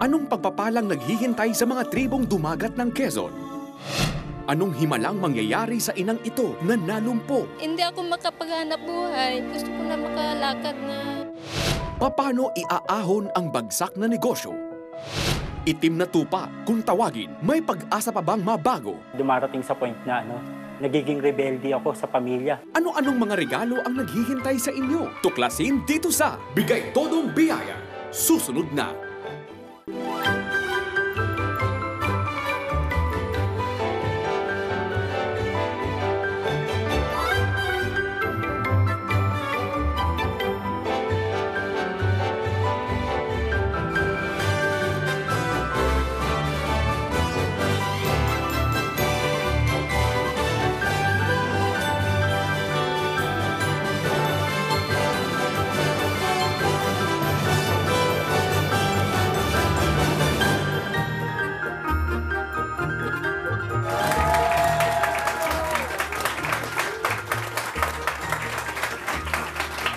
Anong pagpapalang naghihintay sa mga tribong dumagat ng Quezon? Anong himalang mangyayari sa inang ito na nalumpo? Hindi ako makapaghanap buhay. Gusto ko na makalakad na. Paano iaahon ang bagsak na negosyo? Itim na tupa kung tawagin, may pag-asa pa bang mabago? Dumarating sa point na nagiging rebelde ako sa pamilya. Ano-anong mga regalo ang naghihintay sa inyo? Tuklasin dito sa Bigay Todong Biyaya. Susunod na.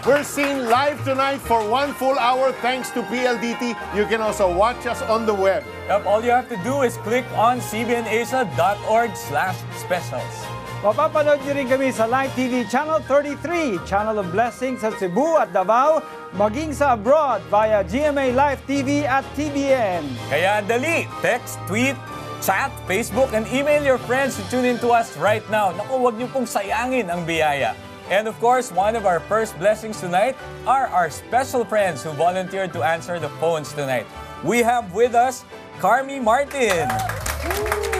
We're seen live tonight for 1 full hour thanks to PLDT. You can also watch us on the web. Yep, all you have to do is click on cbnasia.org/specials. Mapapanood niyo rin kami sa Live TV Channel 33, Channel of Blessings sa Cebu at Davao, maging sa abroad via GMA Live TV at TVN. Kaya dali, text, tweet, chat, Facebook, and email your friends to tune in to us right now. Naku, huwag niyo pong sayangin ang biyaya. And of course, one of our first blessings tonight are our special friends who volunteered to answer the phones tonight. We have with us Carmi Martin,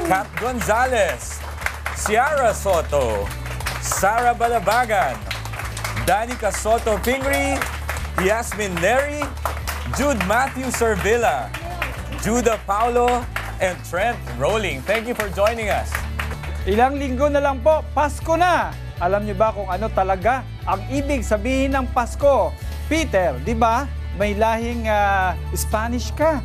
Kat Gonzalez, Ciara Soto, Sarah Balabagan, Danica Soto Pingri, Yasmin Neri, Jude Matthew Servilla, Judah Paulo, and Trent Rowling. Thank you for joining us. Ilang linggo na lang po, Pasko na! Alam niyo ba kung ano talaga ang ibig sabihin ng Pasko? Peter, di ba? May lahing Spanish ka.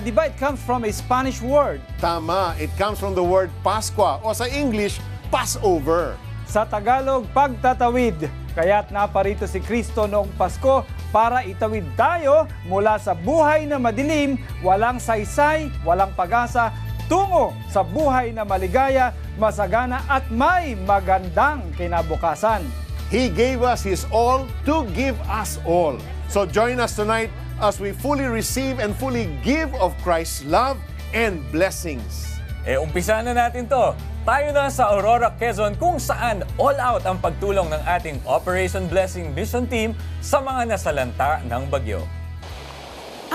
Di ba it comes from a Spanish word? Tama, it comes from the word Pascua o sa English, Passover. Sa Tagalog, pagtatawid. Kaya't naparito si Kristo noong Pasko para itawid tayo mula sa buhay na madilim, walang saysay, walang pag-asa, tungo sa buhay na maligaya, masagana at may magandang kinabukasan. He gave us His all to give us all. So join us tonight as we fully receive and fully give of Christ's love and blessings. Umpisa na natin to. Tayo na sa Aurora, Quezon kung saan all out ang pagtulong ng ating Operation Blessing Mission Team sa mga nasalanta ng bagyo.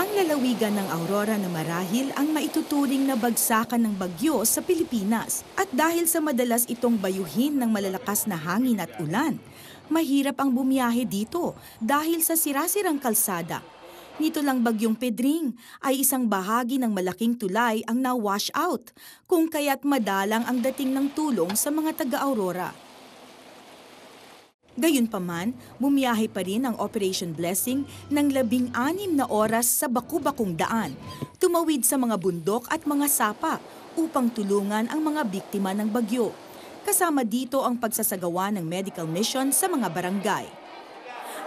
Ang lalawigan ng Aurora na marahil ang maituturing na bagsakan ng bagyo sa Pilipinas. At dahil sa madalas itong bayuhin ng malalakas na hangin at ulan, mahirap ang bumiyahe dito dahil sa sirasirang kalsada. Nito lang bagyong Pedring ay isang bahagi ng malaking tulay ang na-wash out, kung kaya't madalang ang dating ng tulong sa mga taga-Aurora. Gayunpaman, bumiyahe pa rin ang Operation Blessing ng 16 na oras sa baku-bakung daan, tumawid sa mga bundok at mga sapa upang tulungan ang mga biktima ng bagyo. Kasama dito ang pagsasagawa ng medical mission sa mga barangay.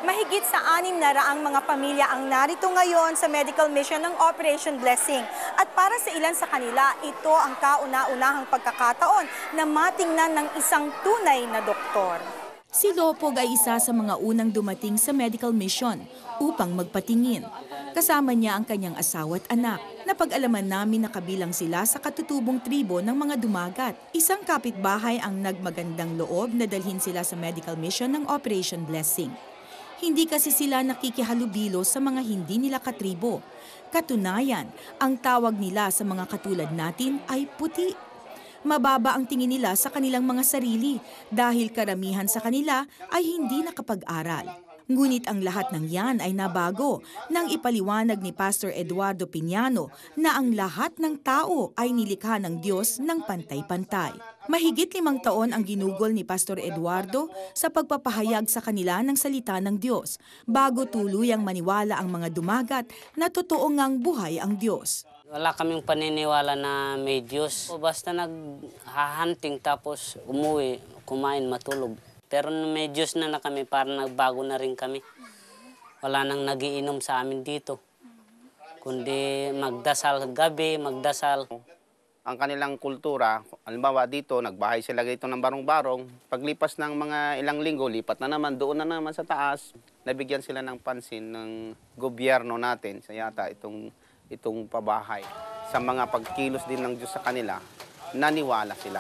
Mahigit sa 600 mga pamilya ang narito ngayon sa medical mission ng Operation Blessing. At para sa ilan sa kanila, ito ang kauna-unahang pagkakataon na matingnan ng isang tunay na doktor. Si Lopog ay isa sa mga unang dumating sa medical mission upang magpatingin. Kasama niya ang kanyang asawa at anak. Napag-alaman namin na kabilang sila sa katutubong tribo ng mga dumagat. Isang kapitbahay ang nagmagandang loob na dalhin sila sa medical mission ng Operation Blessing. Hindi kasi sila nakikihalubilo sa mga hindi nila katribo. Katunayan, ang tawag nila sa mga katulad natin ay puti. Mababa ang tingin nila sa kanilang mga sarili dahil karamihan sa kanila ay hindi nakapag-aral. Ngunit ang lahat ng yan ay nabago nang ipaliwanag ni Pastor Eduardo Piñano na ang lahat ng tao ay nilikha ng Diyos ng pantay-pantay. Mahigit 5 taon ang ginugol ni Pastor Eduardo sa pagpapahayag sa kanila ng salita ng Diyos bago tuluyang maniwala ang mga dumagat na totoo ngang buhay ang Diyos. Wala kaming paniniwala na may Diyos. Basta nag-hunting tapos umuwi, kumain, matulog. Pero may Diyos na kami, parang nagbago na rin kami. Wala nang nagiinom sa amin dito. kundi magdasal gabi, magdasal. Ang kanilang kultura, halimbawa dito, nagbahay sila dito ng barong-barong. Paglipas ng mga ilang linggo, lipat na naman, doon na naman sa taas. Nabigyan sila ng pansin ng gobyerno natin, sa yata itong pabahay. Sa mga pagkilos din ng Diyos sa kanila, naniwala sila.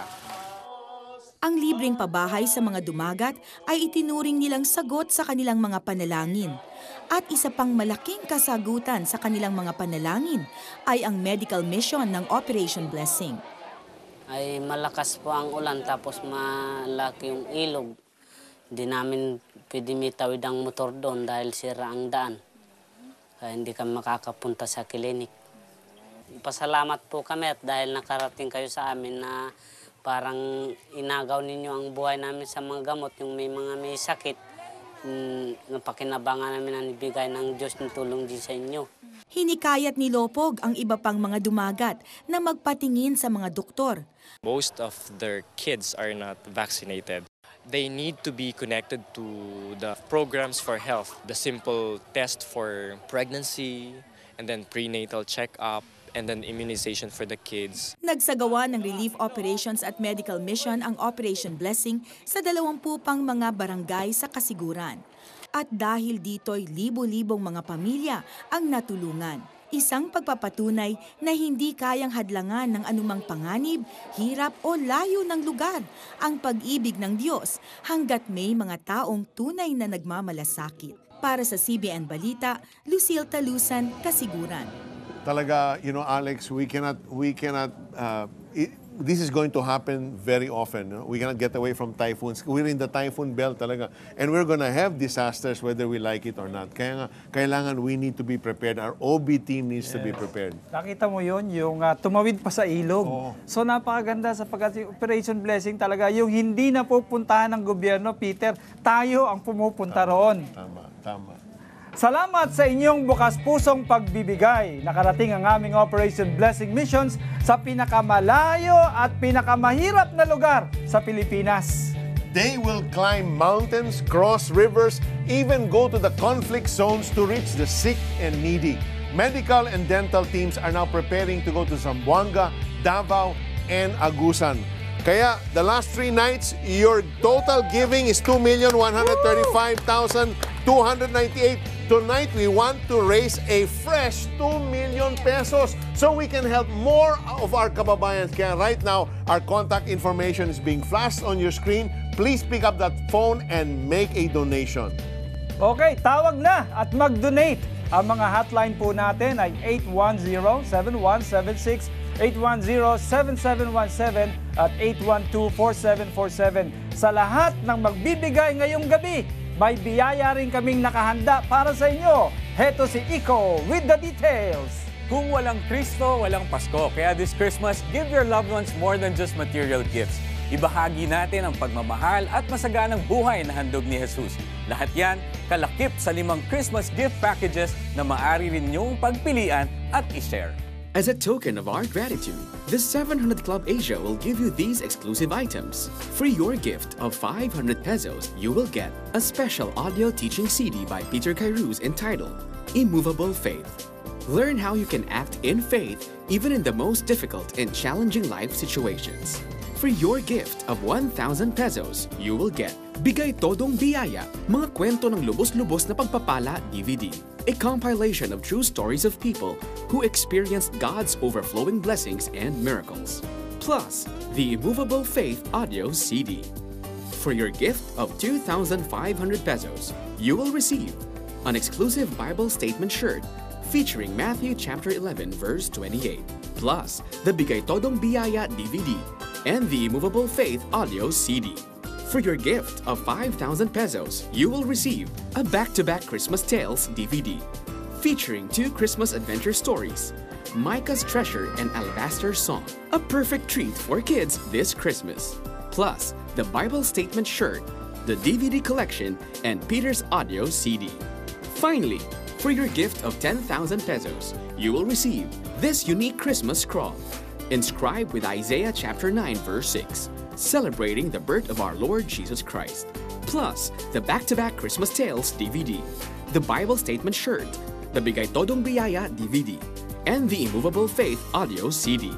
Ang libreng pabahay sa mga dumagat ay itinuring nilang sagot sa kanilang mga panalangin. At isa pang malaking kasagutan sa kanilang mga panalangin ay ang medical mission ng Operation Blessing. Ay malakas po ang ulan tapos malaki yung ilog. Hindi namin pwede mitawid ang motor doon dahil sira ang daan. Kaya hindi kami makakapunta sa klinik. Pasalamat po kami at dahil nakarating kayo sa amin na parang inagaw ninyo ang buhay namin sa mga gamot, yung may sakit. Napakinabangan namin ang ibigay ng Diyos ng tulong din sa inyo. Hinikayat ni Lopog ang iba pang mga dumagat na magpatingin sa mga doktor. Most of their kids are not vaccinated. They need to be connected to the programs for health, the simple test for pregnancy, and then prenatal check-up, and then immunization for the kids. Nagsagawa ng relief operations at medical mission ang Operation Blessing sa 20 pang mga barangay sa Kasiguran. At dahil dito'y libo-libong mga pamilya ang natulungan. Isang pagpapatunay na hindi kayang hadlangan ng anumang panganib, hirap o layo ng lugar ang pag-ibig ng Diyos hanggat may mga taong tunay na nagmamalasakit. Para sa CBN Balita, Lucille Talusan, Kasiguran. Talaga, Alex, this is going to happen very often. We cannot get away from typhoons. We're in the typhoon belt talaga. And we're gonna have disasters whether we like it or not. Kaya nga, kailangan we need to be prepared. Our OB team needs to be prepared. Nakita mo yun, yung tumawid pa sa ilog. Oo. So napakaganda sapagkat Operation Blessing talaga, yung hindi na pupuntahan ng gobyerno, Peter, tayo ang pumupunta roon. Tama. Salamat sa inyong bukas pusong pagbibigay. Nakarating ang aming Operation Blessing Missions sa pinakamalayo at pinakamahirap na lugar sa Pilipinas. They will climb mountains, cross rivers, even go to the conflict zones to reach the sick and needy. Medical and dental teams are now preparing to go to Zamboanga, Davao, and Agusan. Kaya, the last 3 nights, your total giving is 2,135,298. Tonight, we want to raise a fresh 2 million pesos so we can help more of our kababayans. Kaya right now, our contact information is being flashed on your screen. Please pick up that phone and make a donation. Okay, tawag na at mag-donate. Ang mga hotline po natin ay 810-7176, 810-7717 at 812-4747. Sa lahat ng magbibigay ngayong gabi, may biyaya rin kaming nakahanda para sa inyo. Heto si Iko with the details. Kung walang Kristo, walang Pasko. Kaya this Christmas, give your loved ones more than just material gifts. Ibahagi natin ang pagmamahal at masaganang buhay na handog ni Jesus. Lahat yan, kalakip sa 5 Christmas gift packages na maaari rin niyong pagpilian at i-share. As a token of our gratitude, the 700 Club Asia will give you these exclusive items. For your gift of 500 pesos, you will get a special audio teaching CD by Peter Cairuz entitled Immovable Faith. Learn how you can act in faith even in the most difficult and challenging life situations. For your gift of 1,000 pesos, you will get Bigay Todong Biyaya, mga kwento ng lubos-lubos na pagpapala DVD. A compilation of true stories of people who experienced God's overflowing blessings and miracles. Plus, the Immovable Faith audio CD. For your gift of 2,500 pesos, you will receive an exclusive Bible statement shirt featuring Matthew chapter 11 verse 28, plus the Bigay Todong Biyaya DVD and the Immovable Faith audio CD. For your gift of 5,000 pesos, you will receive a back-to-back Christmas Tales DVD featuring 2 Christmas adventure stories, Micah's Treasure and Alabaster's Song, a perfect treat for kids this Christmas. Plus, the Bible Statement shirt, the DVD collection, and Peter's audio CD. Finally, for your gift of 10,000 pesos, you will receive this unique Christmas scroll, inscribed with Isaiah chapter 9 verse 6. Celebrating the birth of our Lord Jesus Christ. Plus, the back-to-back Christmas Tales DVD, the Bible Statement shirt, the Bigay Todong Biyaya DVD, and the Immovable Faith Audio CD.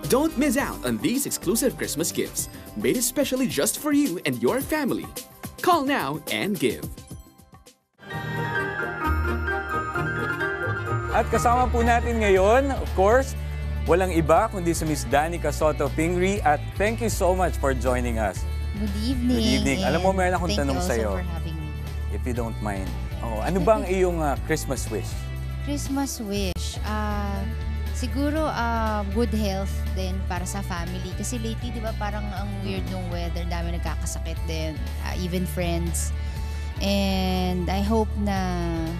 Don't miss out on these exclusive Christmas gifts, made especially just for you and your family. Call now and give. At kasama po natin ngayon, of course, walang iba kundi si Miss Danica Soto Pingri, at thank you so much for joining us. Good evening. Good evening. Alam mo, meron akong tanong sa'yo. Thank you also for having me. If you don't mind. Ano ba ang iyong Christmas wish? Christmas wish? Siguro good health din para sa family. Kasi lately, di ba, parang ang weird ng weather. Dami nagkakasakit din. Even friends. And I hope na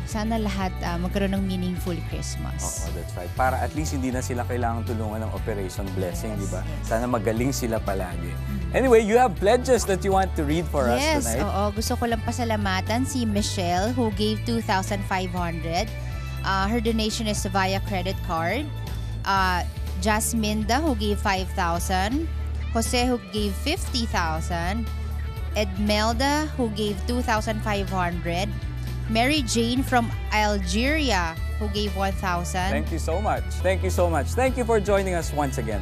sana lahat magkaroon ng meaningful Christmas. Oo, that's right. Para at least hindi na sila kailangan tulungan ng Operation Blessing, di ba? Yes. Sana magaling sila palagi. Anyway, you have pledges that you want to read for us tonight. Yes, oo. Gusto ko lang pasalamatan si Michelle who gave 2,500. Her donation is via credit card. Jasminda who gave 5,000. Jose who gave 50,000. Edmelda who gave 2,500. Mary Jane from Algeria who gave 1,000. Thank you so much. Thank you so much. Thank you for joining us once again.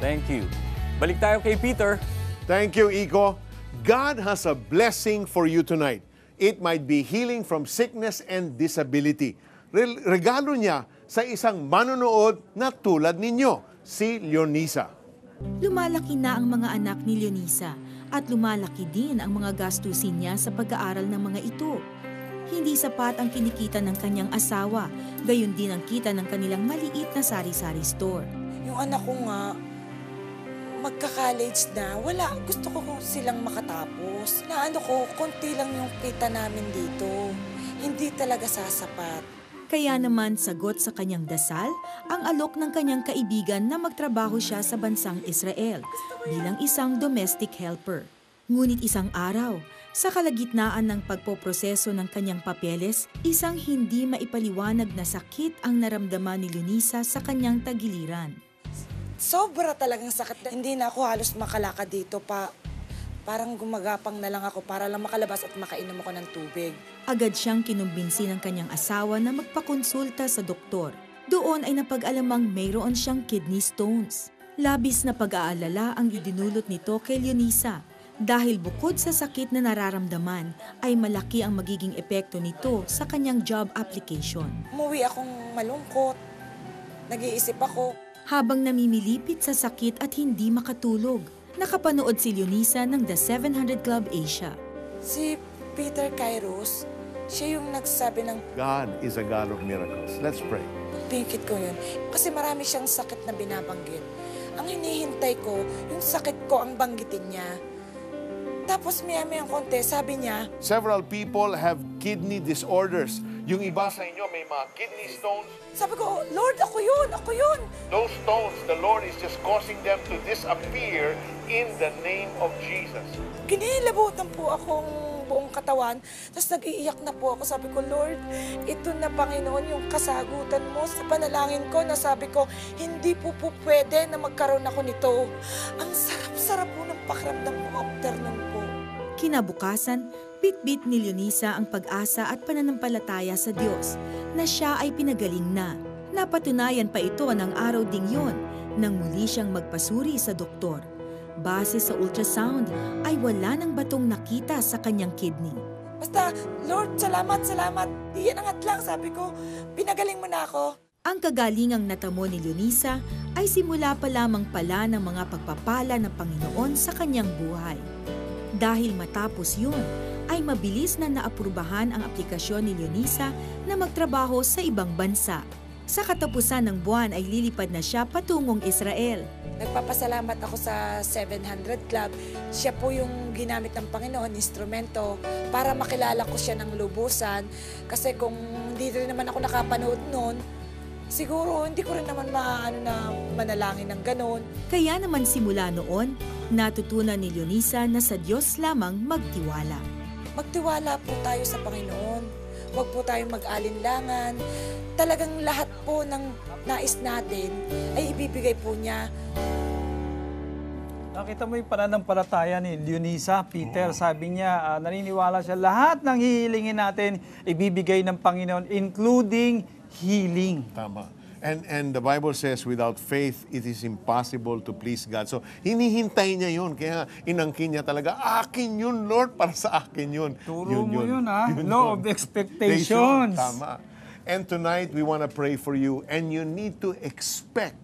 Thank you. Balik tayo kay Peter. Thank you, Iko. God has a blessing for you tonight. It might be healing from sickness and disability. Regalo niya sa isang manonood na tulad ninyo, si Leonisa. Lumalaki na ang mga anak ni Leonisa at lumalaki din ang mga gastusin niya sa pag-aaral ng mga ito. Hindi sapat ang kinikita ng kanyang asawa, gayon din ang kita ng kanilang maliit na sari-sari store. Yung anak ko nga, magka-college na, gusto ko silang makatapos. Konti lang yung kita namin dito. Hindi talaga sasapat. Kaya naman sagot sa kanyang dasal ang alok ng kanyang kaibigan na magtrabaho siya sa bansang Israel bilang isang domestic helper. Ngunit isang araw, sa kalagitnaan ng pagpoproseso ng kanyang papeles, isang hindi maipaliwanag na sakit ang naramdaman ni Leonisa sa kanyang tagiliran. Sobra talagang sakit na hindi na ako halos makalakad dito pa. Parang gumagapang na lang ako para lang makalabas at makainom ako ng tubig. Agad siyang kinumbinsi ng kanyang asawa na magpakonsulta sa doktor. Doon ay napag-alamang mayroon siyang kidney stones. Labis na pag-aalala ang idinulot nito kay Leonisa dahil bukod sa sakit na nararamdaman ay malaki ang magiging epekto nito sa kanyang job application. Umuwi akong malungkot. Nag-iisip ako. Habang namimilipit sa sakit at hindi makatulog, nakapanood si Leonisa ng The 700 Club Asia. Si Peter Kairos, siya yung nagsabi ng God is a God of miracles. Let's pray. Pinkit ko yun. Kasi marami siyang sakit na binabanggit. Ang hinihintay ko, yung sakit ko ang banggitin niya. Tapos maya-mayang konti, sabi niya, Several people have kidney disorders. Yung iba sa inyo may mga kidney stones. Sabi ko, Lord, ako yun, ako yun. Those stones, the Lord is just causing them to disappear in the name of Jesus. Kinilabutan po akong buong katawan. Tapos nag-iiyak na po ako. Sabi ko, Lord, ito na Panginoon yung kasagutan mo sa panalangin ko na sabi ko, hindi po pwede na magkaroon ako nito. Ang sarap-sarap po ng pakiramdam ko after nun po. Kinabukasan, bitbit ni Leonisa ang pag-asa at pananampalataya sa Diyos na siya ay pinagaling na. Napatunayan pa ito ng araw ding yon nang muli siyang magpasuri sa doktor. Base sa ultrasound ay wala ng batong nakita sa kanyang kidney. Basta, Lord, salamat, salamat. Iyan ang lang, sabi ko. Pinagaling mo na ako. Ang kagalingang natamo ni Leonisa ay simula pa lamang pala ng mga pagpapala ng Panginoon sa kanyang buhay. Dahil matapos yun, ay mabilis na naaprubahan ang aplikasyon ni Leonisa na magtrabaho sa ibang bansa. Sa katapusan ng buwan ay lilipad na siya patungong Israel. Nagpapasalamat ako sa 700 Club. Siya po yung ginamit ng Panginoon, instrumento, para makilala ko siya ng lubusan. Kasi kung hindi rin naman ako nakapanood noon, siguro hindi ko rin naman manalangin ng ganon. Kaya naman simula noon, natutunan ni Leonisa na sa Diyos lamang magtiwala. Magtiwala po tayo sa Panginoon. Huwag po tayong mag-alinlangan. Talagang lahat po ng nais natin ay ibibigay po niya. Nakita mo yung pananampalataya ni Leonisa, Peter. Sabi niya, naniniwala siya lahat ng hihilingin natin ibibigay ng Panginoon, including healing. Tama. And the Bible says, without faith, it is impossible to please God. So, hinihintay niya yun. Kaya inangkin niya talaga, akin yun, Lord, para sa akin yun. Turo mo yun, ha? Law of expectations. Tama. And tonight, we want to pray for you. And you need to expect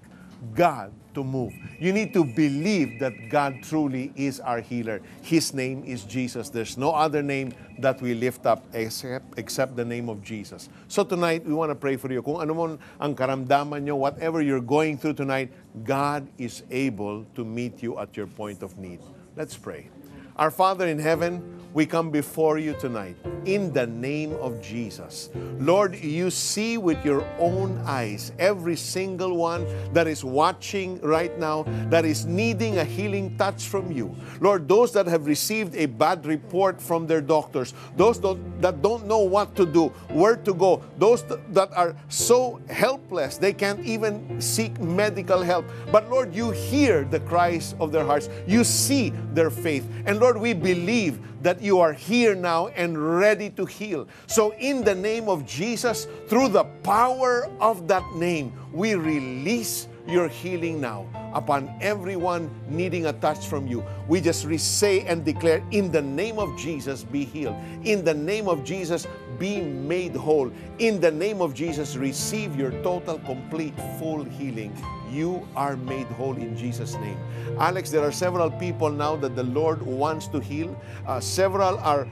God to move. You need to believe that God truly is our healer. His name is Jesus. There's no other name that we lift up except the name of Jesus. So tonight, we want to pray for you. Kung ano man ang karamdaman nyo, whatever you're going through tonight, God is able to meet you at your point of need. Let's pray. Our Father in heaven, we come before you tonight in the name of Jesus. Lord, you see with your own eyes every single one that is watching right now that is needing a healing touch from you. Lord, those that have received a bad report from their doctors, those that don't know what to do, where to go, those that are so helpless they can't even seek medical help. But Lord, you hear the cries of their hearts. You see their faith. And Lord, we believe that you are here now and ready to heal. So in the name of Jesus, through the power of that name, we release your healing now upon everyone needing a touch from you. We just say and declare, in the name of Jesus, be healed. In the name of Jesus, be made whole. In the name of Jesus, receive your total, complete, full healing. You are made whole in Jesus' name. Alex, there are several people now that the Lord wants to heal. Several are,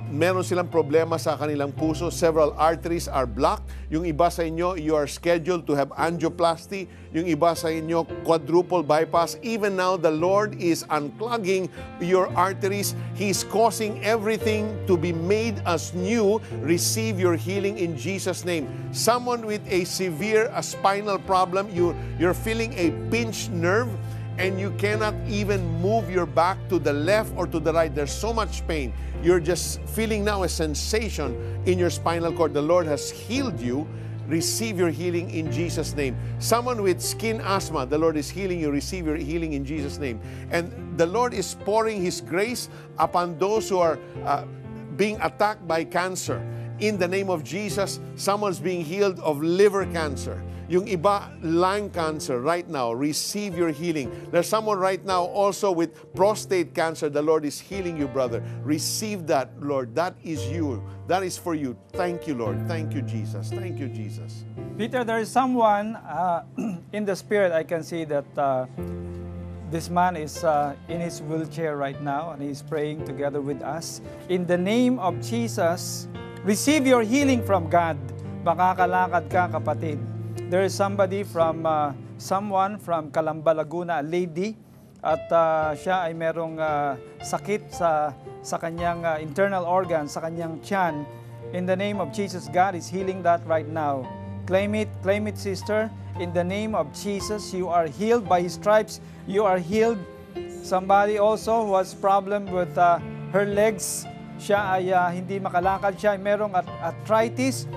meron silang problema sa kanilang puso. Several arteries are blocked. Yung iba sa inyo, you are scheduled to have angioplasty. Yung iba sa inyo, quadruple bypass. Even now, the Lord is unclogging your arteries. He's causing everything to be made as new. Receive your healing in Jesus' name. Someone with a severe spinal problem, you're feeling a pinched nerve, and you cannot even move your back to the left or to the right. There's so much pain. You're just feeling now a sensation in your spinal cord. The Lord has healed you. Receive your healing in Jesus' name. Someone with skin asthma, the Lord is healing you. Receive your healing in Jesus' name. And the Lord is pouring His grace upon those who are being attacked by cancer. In the name of Jesus, someone's being healed of liver cancer. Yung iba, lung cancer right now, receive your healing. There's someone right now also with prostate cancer. The Lord is healing you, brother. Receive that, Lord. That is you. That is for you. Thank you, Lord. Thank you, Jesus. Thank you, Jesus. Peter, there is someone in the spirit. I can see that this man is in his wheelchair right now, and he's praying together with us. In the name of Jesus, receive your healing from God. Makakalakad ka, kapatid. There is someone from Calamba, Laguna, a lady, at siya ay merong sakit sa kanyang internal organ, sa kanyang tiyan. In the name of Jesus, God is healing that right now. Claim it, sister. In the name of Jesus, you are healed. By His stripes, you are healed. Somebody also who has problem with her legs, siya ay hindi makalakad, siya ay merong arthritis.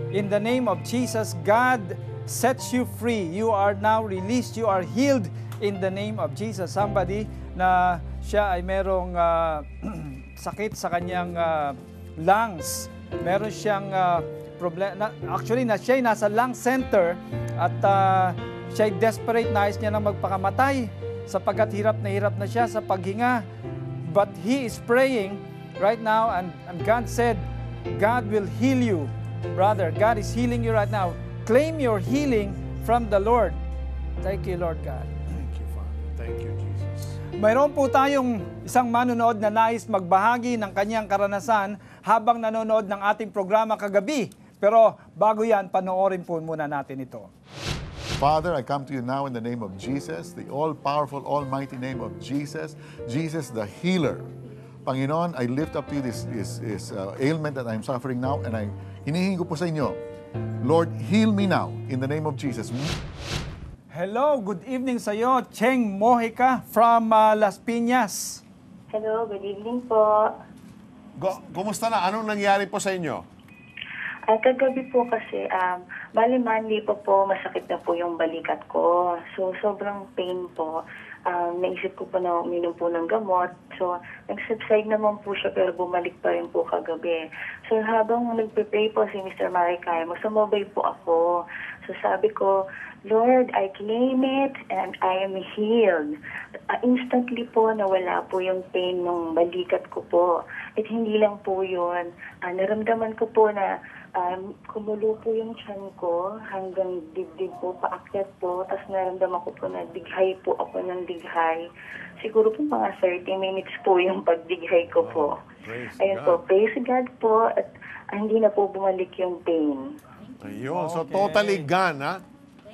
In the name of Jesus, God sets you free. You are now released. You are healed in the name of Jesus. Somebody na siya ay merong sakit sa kanyang lungs. Meron siyang problema. Actually, siya ay nasa lung center at siya ay desperate. Nais niya na magpakamatay sapagkat hirap na siya sa paghinga. But he is praying right now, and God said, God will heal you. Brother, God is healing you right now. Claim your healing from the Lord. Thank you, Lord God. Thank you, Father. Thank you, Jesus. Mayroon po tayong isang manonood na nais magbahagi ng kanyang karanasan habang nanonood ng ating programa kagabi. Pero bago yan, panoorin po muna natin ito. Father, I come to you now in the name of Jesus, the all-powerful, almighty name of Jesus, Jesus the healer. Panginoon, I lift up to you this ailment that I'm suffering now, and hinihingi ko po sa inyo, Lord, heal me now in the name of Jesus. Hello, good evening sa iyo, Cheng Mojica from Las Piñas. Hello, good evening po. Kumusta na? Anong nangyari po sa inyo? Kagabi po kasi, bali Monday po masakit na po yung balikat ko. So, sobrang pain po. Naisip ko po na uminom po ng gamot. So, nag-subside naman po siya pero bumalik pa rin po kagabi. So, habang nagpe-pray po si Mr. Marikay, magsumabay po ako. So, sabi ko, Lord, I claim it and I am healed. Instantly po nawala po yung pain ng balikat ko po. At hindi lang po yun. Naramdaman ko po na kumulo po yung tiyan ko hanggang dibdib po, paakyat po. Tapos naramdaman ko po na dighay po ako ng dighay. Siguro po mga 30 minutes po yung pagdighay ko po. Ayun po, praise God po. At hindi na po bumalik yung pain. Ayun, so totally gone, ha?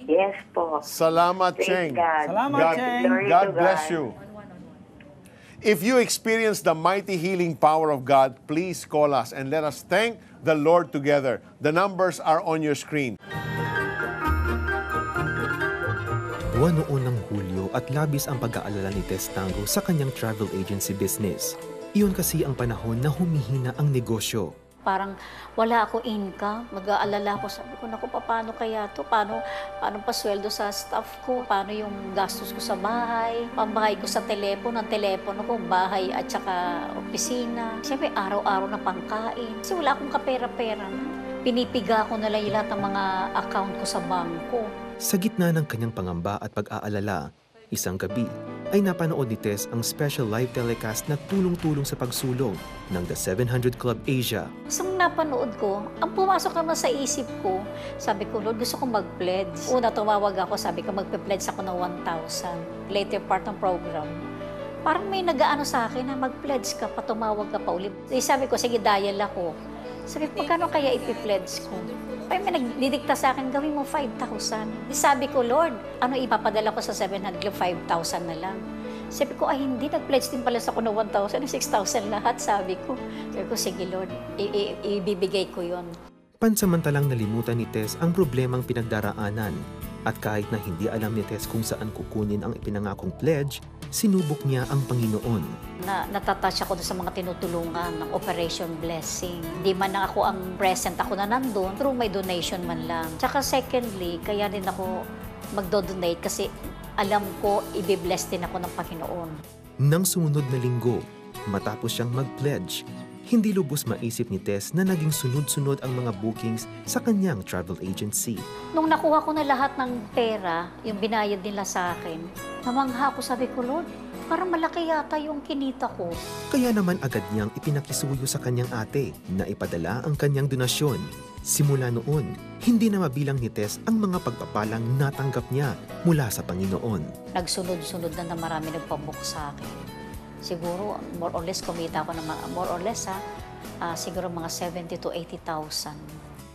Yes po. Salamat, Cheng. Salamat, Cheng. God bless you. If you experience the mighty healing power of God, please call us and let us thank the Lord together. The numbers are on your screen. Buwan noon ng Hulyo at labis ang pag-aalala ni Tess Tango sa kanyang travel agency business. Iyon kasi ang panahon na humihina ang negosyo. Parang wala ako income, mag-aalala ko, sabi ko, naku, paano kaya to? Paano pasweldo sa staff ko? Paano yung gastos ko sa bahay? Pambahay ko sa telepono, ang telepono ko, bahay at saka opisina. Siyempre, araw-araw na pangkain. Kasi wala akong kapera-pera. Pinipiga ko na lang lahat ng mga account ko sa bangko. Sa gitna ng kanyang pangamba at pag-aalala, isang gabi ay napanood ni Tess ang special live telecast na tulong-tulong sa pagsulong ng The 700 Club Asia. Isang napanood ko, ang pumasok naman sa isip ko, sabi ko, Lord, gusto kong mag-pledge. Una, tumawag ako, sabi ko, magpe-pledge ako ng 1,000. Later part ng program, parang may nag-aano sa akin na mag-pledge ka pa, tumawag ka pa ulit. Sabi ko, sige, dial ako. Sabi ko, magkano kaya ipipledge ko? Ay, may nagdidikta sa akin, gawin mo 5,000. Sabi ko, Lord, ano ipapadala ko sa 700, 5,000 na lang. Sabi ko, ay hindi, nag-pledge din pala sa ako ng 1,000, 6,000 lahat, sabi ko. Sabi ko, sige Lord, ibibigay ko yon. Pansamantalang nalimutan ni Tess ang problemang pinagdaraanan. At kahit na hindi alam ni Tess kung saan kukunin ang ipinangakong pledge, sinubok niya ang Panginoon. Natatouch ako sa mga tinutulungan ng Operation Blessing. Di man na ako ang present, ako na nandun, through my donation man lang. Tsaka secondly, kaya din ako magdo-donate kasi alam ko, ibibless din ako ng Panginoon. Nang sumunod na linggo, matapos siyang mag-pledge, hindi lubos maisip ni Tess na naging sunod-sunod ang mga bookings sa kanyang travel agency. Nung nakuha ko na lahat ng pera, yung binayad nila sa akin, namangha ako, sabi ko, Lord, parang malaki yata yung kinita ko. Kaya naman agad niyang ipinakisuyo sa kanyang ate na ipadala ang kanyang donasyon. Simula noon, hindi na mabilang ni Tess ang mga pagpapalang natanggap niya mula sa Panginoon. Nagsunod-sunod na marami nagpabook sa akin. Siguro, more or less, kumita ako ng mga, more or less, siguro mga 70 to 80,000.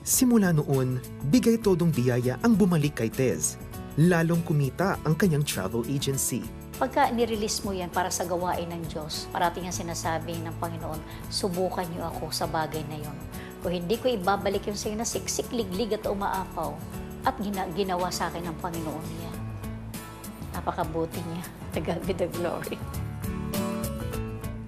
Simula noon, bigay todong biyaya ang bumalik kay Tess. Lalong kumita ang kanyang travel agency. Pagka nirelease mo yan para sa gawain ng Diyos, parating ang sinasabi ng Panginoon, subukan niyo ako sa bagay na yon. Kung hindi ko ibabalik yung sa'yo na siksik, liglig at umaapaw, at ginawa sa akin ng Panginoon niya. Napakabuti niya. To God be the glory.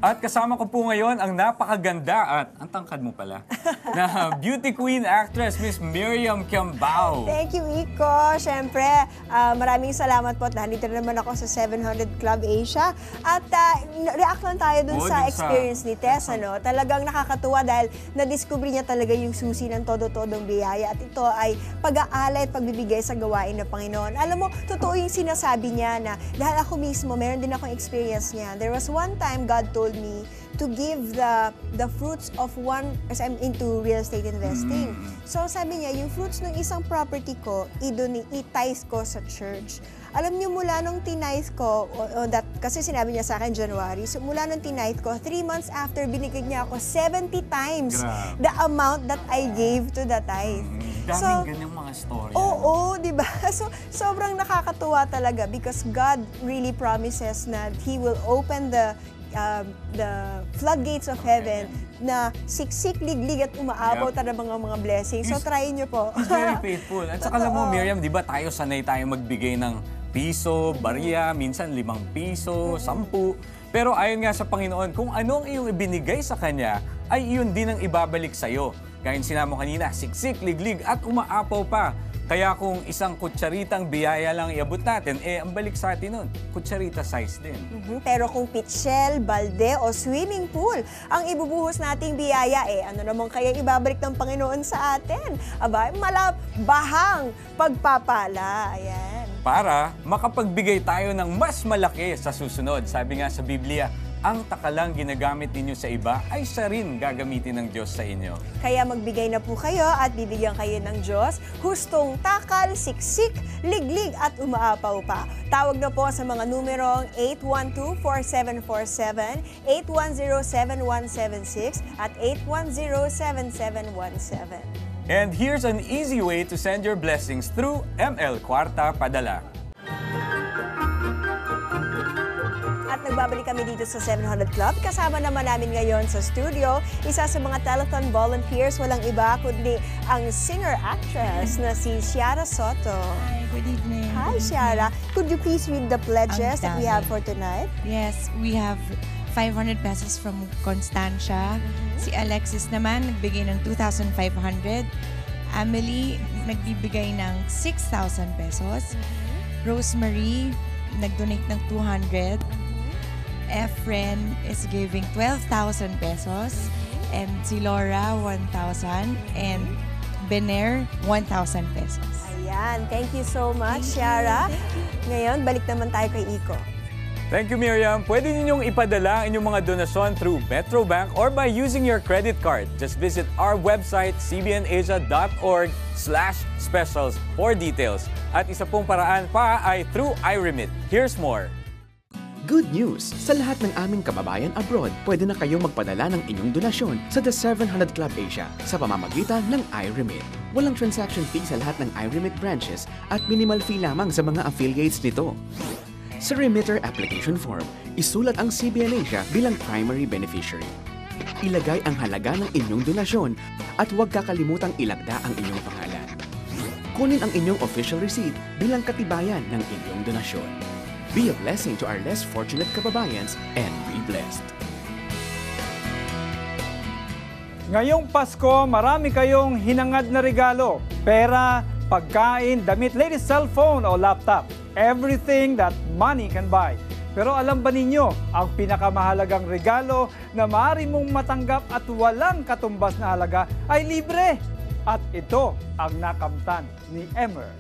At kasama ko po ngayon ang napakaganda at ang tangkad mo pala na beauty queen actress Miss Miriam Kiambao. Thank you, Iko. Siyempre, maraming salamat po at nandito na naman ako sa 700 Club Asia. At react lang tayo dun sa experience ni Tess. Ano? Talagang nakakatuwa dahil na-discover niya talaga yung susi ng todo-todong biyaya. At ito ay pag-aalay at pagbibigay sa gawain ng Panginoon. Alam mo, totoo yung sinasabi niya na dahil ako mismo, meron din akong experience niya. There was one time God told me to give the fruits of one, as I'm into real estate investing. So sabi niya, yung fruits ng isang property ko, i-tithe ko sa church. Alam niyo, mula nung tinithe ko, kasi sinabi niya sa akin January, so mula nung tinithe ko, 3 months after, binigay niya ako 70 times the amount that I gave to the tithe. Daming ganyang mga story. Oo, di ba? So, sobrang nakakatuwa talaga because God really promises na He will open the floodgates of heaven na siksik, liglig at umaabaw talaga mga blessings. So, try nyo po. He's very faithful. At saka alam mo, Miriam, di ba tayo sanay tayo magbigay ng piso, barya, minsan 5 piso, 10. Pero ayon nga sa Panginoon, kung ano ang iyong ibinigay sa Kanya, ay iyon din ang ibabalik sa'yo. Gaya sinamo kanina, siksik, liglig at umaapaw pa. Kaya kung isang kutsaritang biyaya lang iabot natin, ang balik sa atin nun, kutsarita size din. Pero kung pitchel, balde o swimming pool ang ibubuhos nating biyaya, ano naman kaya ibabalik ng Panginoon sa atin? Aba, malabahang pagpapala. Ayan. Para makapagbigay tayo ng mas malaki sa susunod. Sabi nga sa Biblia, ang takalang ginagamit ninyo sa iba ay siya rin gagamitin ng Diyos sa inyo. Kaya magbigay na po kayo at bibigyan kayo ng Diyos, hustong takal, siksik, liglig at umaapaw pa. Tawag na po sa mga numerong 812-4747, 810-7176 at 810-7717. And here's an easy way to send your blessings through ML Kwarta Padala. At nagbabalik kami dito sa 700 Club. Kasama naman namin ngayon sa studio, isa sa mga telethon volunteers, walang iba kundi ang singer-actress na si Ciara Soto. Hi, good evening. Hi, Ciara. Could you please read the pledges that we have for tonight? Yes, we have 500 pesos from Constancia. Si Alexis naman, nagbigay ng 2,500. Emily, nagbibigay ng 6,000 pesos. Rosemary, nag-donate ng 200. Efren is giving 12,000 pesos. And si Laura, 1,000. And Bener, 1,000 pesos. Ayan. Thank you so much, Ciara. Ngayon, balik naman tayo kay Iko. Thank you, Miriam. Pwede ninyong ipadala ang inyong mga donasyon through Metrobank or by using your credit card. Just visit our website, cbnasia.org/specials for details. At isa pong paraan pa ay through iRemit. Here's more. Good news! Sa lahat ng aming kababayan abroad, pwede na kayong magpadala ng inyong donasyon sa The 700 Club Asia sa pamamagitan ng iRemit. Walang transaction fee sa lahat ng iRemit branches at minimal fee lamang sa mga affiliates nito. Sa remitter application form, isulat ang CBN Asia bilang primary beneficiary. Ilagay ang halaga ng inyong donasyon at huwag kakalimutang ilagda ang inyong pangalan. Kunin ang inyong official receipt bilang katibayan ng inyong donasyon. Be a blessing to our less fortunate kababayans and be blessed. Ngayong Pasko, marami kayong hinangad na regalo. Pera, pagkain, damit, latest cellphone o laptop. Everything that money can buy. Pero alam ba ninyo, ang pinakamahalagang regalo na maaari mong matanggap at walang katumbas na halaga ay libre. At ito ang nakamtan ni Emmer.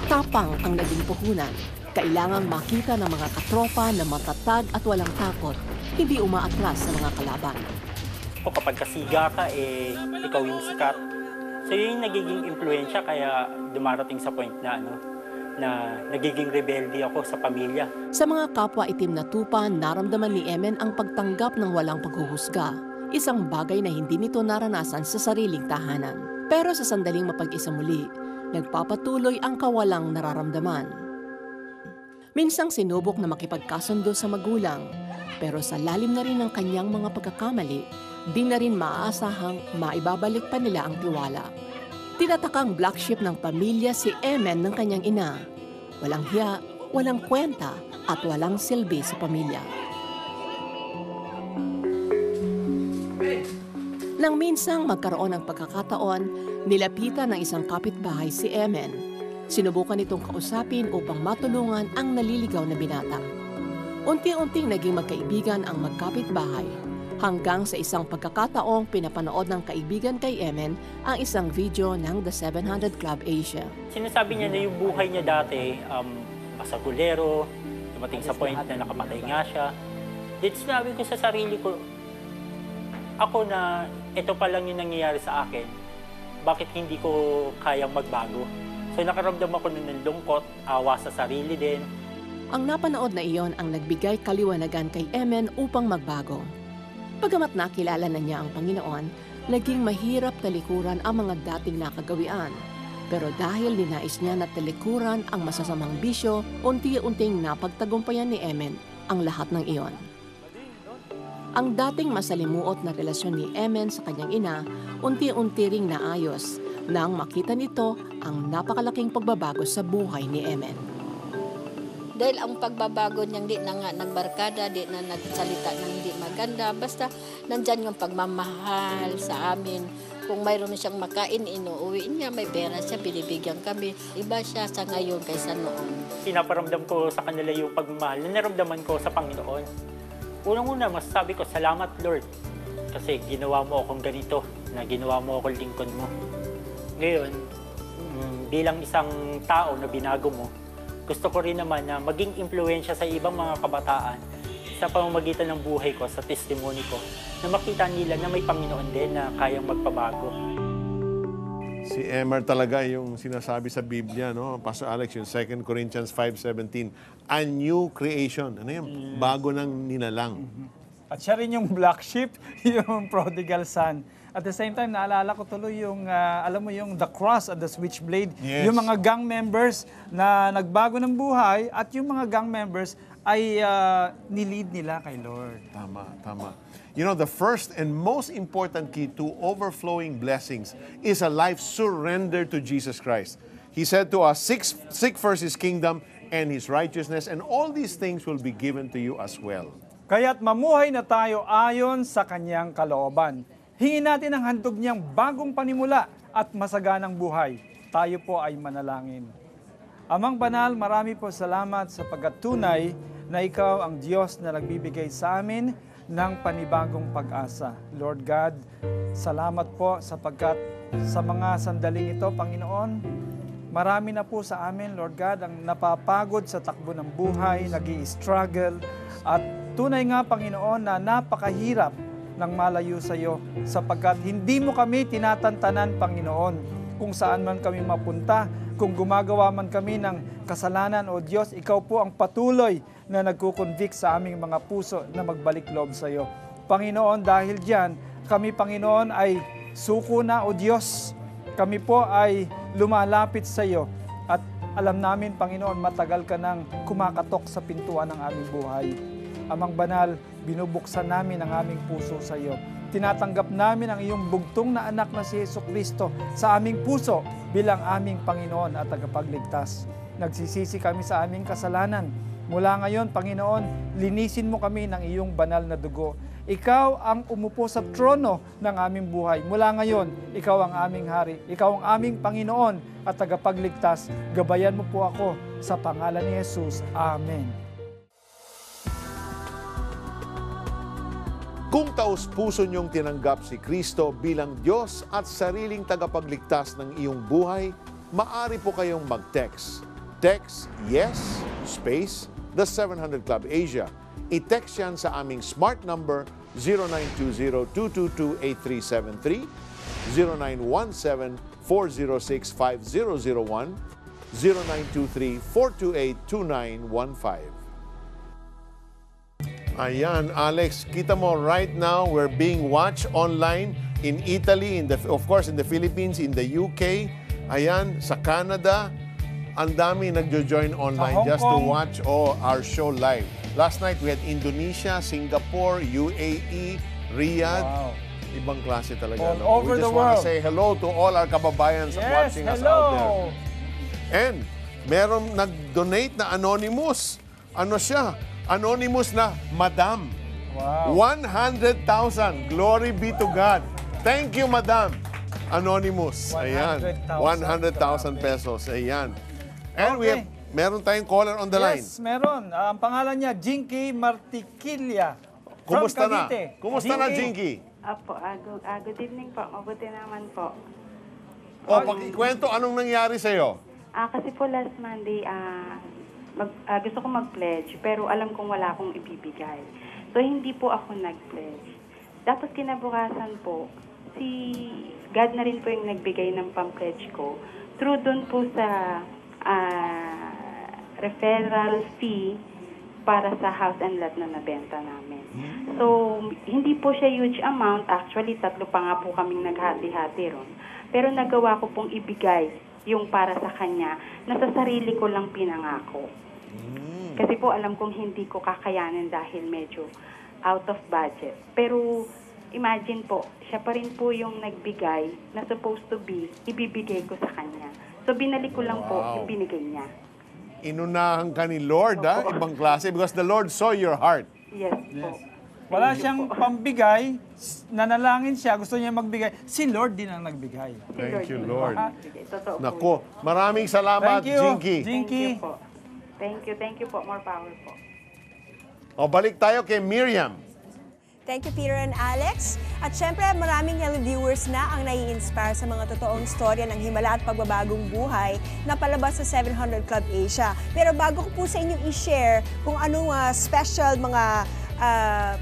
Tapang ang naging puhunan. Kailangang makita ng mga katropa na matatag at walang takot, hindi umaatras sa mga kalaban. O kapag kasiga ka, ikaw yung sikat. So yun yung nagiging impluensya, kaya dumarating sa point na, na nagiging rebelde ako sa pamilya. Sa mga kapwa itim na tupa, naramdaman ni Emen ang pagtanggap ng walang paghuhusga. Isang bagay na hindi nito naranasan sa sariling tahanan. Pero sa sandaling mapag-isa muli, nagpapatuloy ang kawalang nararamdaman. Minsang sinubok na makipagkasundo sa magulang, pero sa lalim na rin ng kanyang mga pagkakamali, di na rin maaasahang maibabalik pa nila ang tiwala. Tinatakang black sheep ng pamilya si Emen ng kanyang ina. Walang hiya, walang kwenta, at walang silbi sa pamilya. Nang minsang magkaroon ng pagkakataon, nilapitan ng isang kapitbahay si Emen. Sinubukan itong kausapin upang matulungan ang naliligaw na binata. Unti-unting naging magkaibigan ang magkapitbahay, hanggang sa isang pagkakataong pinapanood ng kaibigan kay Emen ang isang video ng The 700 Club Asia. Sinasabi niya na yung buhay niya dati, pasagulero, dumating sa point na nakamatay nga siya. Dito sinabi ko sa sarili ko, ako na ito pa lang yung nangyayari sa akin, bakit hindi ko kayang magbago? So nakaramdam ako ng lungkot, awa sa sarili din. Ang napanood na iyon ang nagbigay kaliwanagan kay Emen upang magbago. Pagamat nakilala na niya ang Panginoon, naging mahirap talikuran ang mga dating nakagawian. Pero dahil ninais niya na talikuran ang masasamang bisyo, unti-unting napagtagumpayan ni Emen ang lahat ng iyon. Ang dating masalimuot na relasyon ni Emen sa kanyang ina, unti-unti ring naayos nang makita nito ang napakalaking pagbabago sa buhay ni Emen. Dahil ang pagbabago niyang di na nga nagbarkada, di na nagsalita ng di maganda. Basta nandyan yung pagmamahal sa amin. Kung mayroon siyang makain, inuuwi niya, may pera siya, binibigyan kami. Iba siya sa ngayon kaysa noon. Pinaparamdam ko sa kanila yung pagmamahal na naramdaman ko sa Panginoon. Unang-una, masasabi ko, salamat Lord. Kasi ginawa mo akong ganito, na ginawa mo akong lingkod mo. Ngayon, bilang isang tao na binago mo, gusto ko rin naman na maging impluwensya sa ibang mga kabataan sa pamamagitan ng buhay ko, sa testimony ko, na makita nila na may Panginoon din na kayang magpabago. Si Emer talaga yung sinasabi sa Biblia, no? Pastor Alex, yung 2 Corinthians 5:17, a new creation. Ano yun? Bago ng nilalang. At siya rin yung black sheep, yung prodigal son. At the same time, naalala ko tuloy yung, alam mo yung The Cross at the Switchblade. Yes. Yung mga gang members na nagbago ng buhay at yung mga gang members ay nilid nila kay Lord. Tama, tama. You know, the first and most important key to overflowing blessings is a life surrendered to Jesus Christ. He said to us, seek first His kingdom and His righteousness, and all these things will be given to you as well. Kaya't mamuhay na tayo ayon sa kanyang kalooban. Hingin natin ang handog niyang bagong panimula at masaganang buhay. Tayo po ay manalangin. Amang banal, marami po salamat sa pagkatunay na ikaw ang Diyos na nagbibigay sa amin ng panibagong pag-asa. Lord God, salamat po sapagkat sa mga sandaling ito, Panginoon, marami na po sa amin, Lord God, ang napapagod sa takbo ng buhay, nag-i-struggle, at tunay nga, Panginoon, na napakahirap ng malayo sa iyo sapagkat hindi mo kami tinatantanan, Panginoon, kung saan man kami mapunta, kung gumagawa man kami ng kasalanan, O Diyos, ikaw po ang patuloy na nagkukonvict sa aming mga puso na magbalik loob sa iyo. Panginoon, dahil diyan, kami, Panginoon, ay suko na, O Diyos. Kami po ay lumalapit sa iyo at alam namin, Panginoon, matagal ka nang kumakatok sa pintuan ng aming buhay. Amang banal, binubuksan namin ang aming puso sa iyo. Tinatanggap namin ang iyong bugtong na anak na si Jesucristo sa aming puso bilang aming Panginoon at tagapagligtas. Nagsisisi kami sa aming kasalanan. Mula ngayon, Panginoon, linisin mo kami ng iyong banal na dugo. Ikaw ang umupo sa trono ng aming buhay. Mula ngayon, ikaw ang aming hari. Ikaw ang aming Panginoon at tagapagligtas. Gabayan mo po ako sa pangalan ni Jesus. Amen. Kung taos-puso niyong tinanggap si Kristo bilang Diyos at sariling tagapagligtas ng iyong buhay, maaari po kayong mag-text. Text yes, space, the 700 Club Asia. I-text yan sa aming smart number 0920-222-8373, 0917-406-5001, 0923-428-2915. Ayan, Alex, kita mo right now we're being watched online in Italy, of course in the Philippines, in the UK, ayan, sa Canada. Ang dami nagjo-join online just to watch our show live. Last night we had Indonesia, Singapore, UAE, Riyadh. Wow. Ibang klase talaga. All over the world. We just want to say hello to all our kababayans watching us out there. And meron nag-donate na anonymous. Ano siya? Anonymous na Madam. Wow. 100,000. Glory be to God. Thank you, Madam. Anonymous. Ayan. 100,000 pesos. Ayan. And we have, meron tayong caller on the line. Yes, meron. Ang pangalan niya, Jinky Martiquilla. Kumusta na? Kumusta na, Jinky? Apo, good evening po. Mabuti naman po. O, pakikwento, anong nangyari sa'yo? Kasi po last Monday, gusto ko mag-pledge, pero alam kong wala akong ibibigay. So, hindi po ako nag-pledge. Tapos, kinabukasan po, si God na rin po yung nagbigay ng pam-pledge ko. Through dun po sa referral fee para sa house and lot na nabenta namin. So, hindi po siya huge amount. Actually, 3 pa nga po kaming naghati-hati ron. Pero nagawa ko pong ibigay yung para sa kanya na sa sarili ko lang pinangako. Kasi po alam kong hindi ko kakayanin dahil medyo out of budget. Pero imagine po, siya pa rin po yung nagbigay na supposed to be ibibigay ko sa kanya. So binalik ko lang po yung binigay niya. Inunahan ka ni Lord, ha? Ibang klase, because the Lord saw your heart. Yes po. Wala siyang pambigay, nanalangin siya, gusto niya magbigay. Si Lord din ang nagbigay. Thank you, Lord. Totoo po. Nako, maraming salamat, Thank you, Jinky. Thank you po. Thank you po. More power po. O, balik tayo kay Miriam. Thank you, Peter and Alex. At syempre, maraming viewers na ang nai-inspire sa mga totoong storya ng himala at pagbabagong buhay na palabas sa 700 Club Asia. Pero bago ko po sa inyo i-share kung anong special mga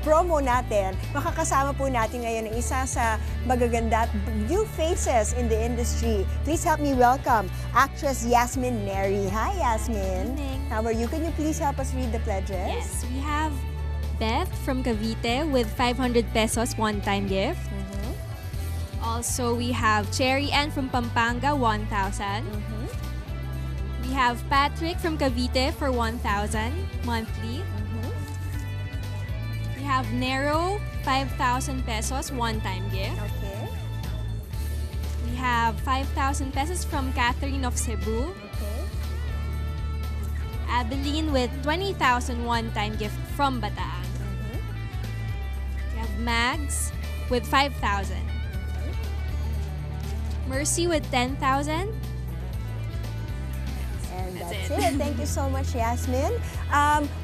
promo natin, makakasama po natin ngayon ang isa sa magaganda at new faces in the industry. Please help me welcome actress Yasmin Neri. Hi, Yasmin. How are you? Can you please help us read the pledges? Yes, we have Beth from Cavite with 500 pesos one-time gift. Also, we have Cherry Ann from Pampanga, 1,000. We have Patrick from Cavite for 1,000 monthly. We have Nero, 5,000 pesos one-time gift. Okay. We have 5,000 pesos from Catherine of Cebu. Okay. Adeline with 20,000 one-time gift from Bataan. We have Mags with 5,000. Mercy with 10,000. And that's it. Thank you so much, Yasmin.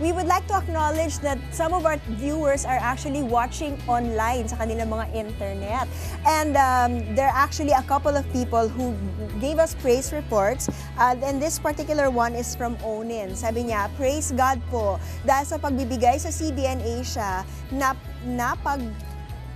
We would like to acknowledge that some of our viewers are actually watching online sa kanilang mga internet. And there are actually a couple of people who gave us praise reports. And this particular one is from Onin. Sabi niya, praise God po dahil sa pagbibigay sa CBN Asia na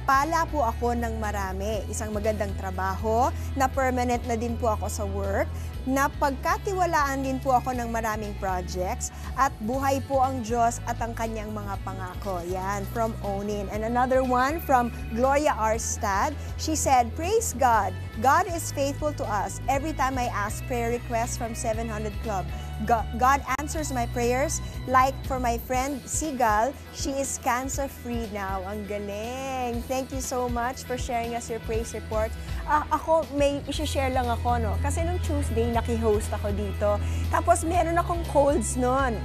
pala po ako ng marami. Isang magandang trabaho, na permanent na din po ako sa work, na pagkatiwalaan din po ako ng maraming projects, at buhay po ang Diyos at ang kanyang mga pangako. Yan, from Onin. And another one from Gloria Arstad. She said, praise God. God is faithful to us. Every time I ask prayer requests from 700 Club, God answers my prayers. Like for my friend Sigal, she is cancer-free now. Ang galing. Thank you so much for sharing us your praise report. Ako, may isi-share lang ako, no? Kasi nung Tuesday, naki-host ako dito. Tapos meron akong colds nun.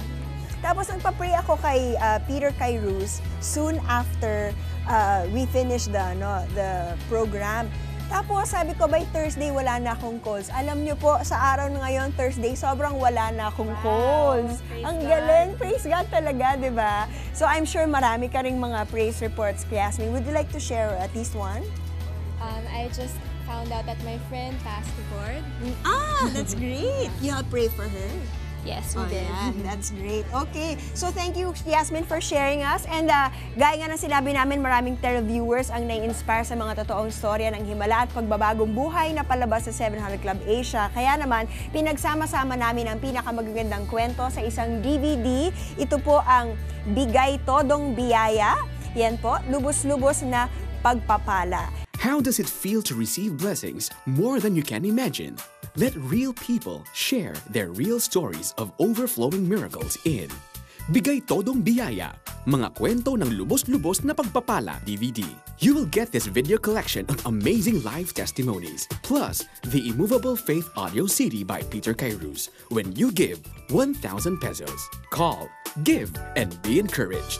Tapos nagpa-pray ako kay Peter Kairos soon after we finished the program. Tapos sabi ko, by Thursday, wala na akong colds. Alam niyo po, sa araw na ngayon, Thursday, sobrang wala na akong colds. Ang galing, praise God talaga, di ba? So I'm sure marami ka ring mga praise reports, Yasmin. Would you like to share at least one? I just found out that my friend passed the board. That's great. You have prayed for her? Yes, we did. Yan. That's great. Okay. So thank you, Yasmin, for sharing us. And gaya nga ng sinabi namin, maraming televiewers ang nai-inspire sa mga totoong storya ng himala at pagbabagong buhay na palabas sa 700 Club Asia. Kaya naman, pinagsama-sama namin ang pinakamagagandang kwento sa isang DVD. Ito po ang Bigay Todong Biyaya. Yan po, lubos-lubos na pagpapala. How does it feel to receive blessings more than you can imagine? Let real people share their real stories of overflowing miracles in Bigay Todong Biyaya, mga kwento ng lubos-lubos na pagpapala DVD. You will get this video collection of amazing life testimonies, plus the Immovable Faith audio CD by Peter Kairos when you give 1,000 pesos. Call, give, and be encouraged.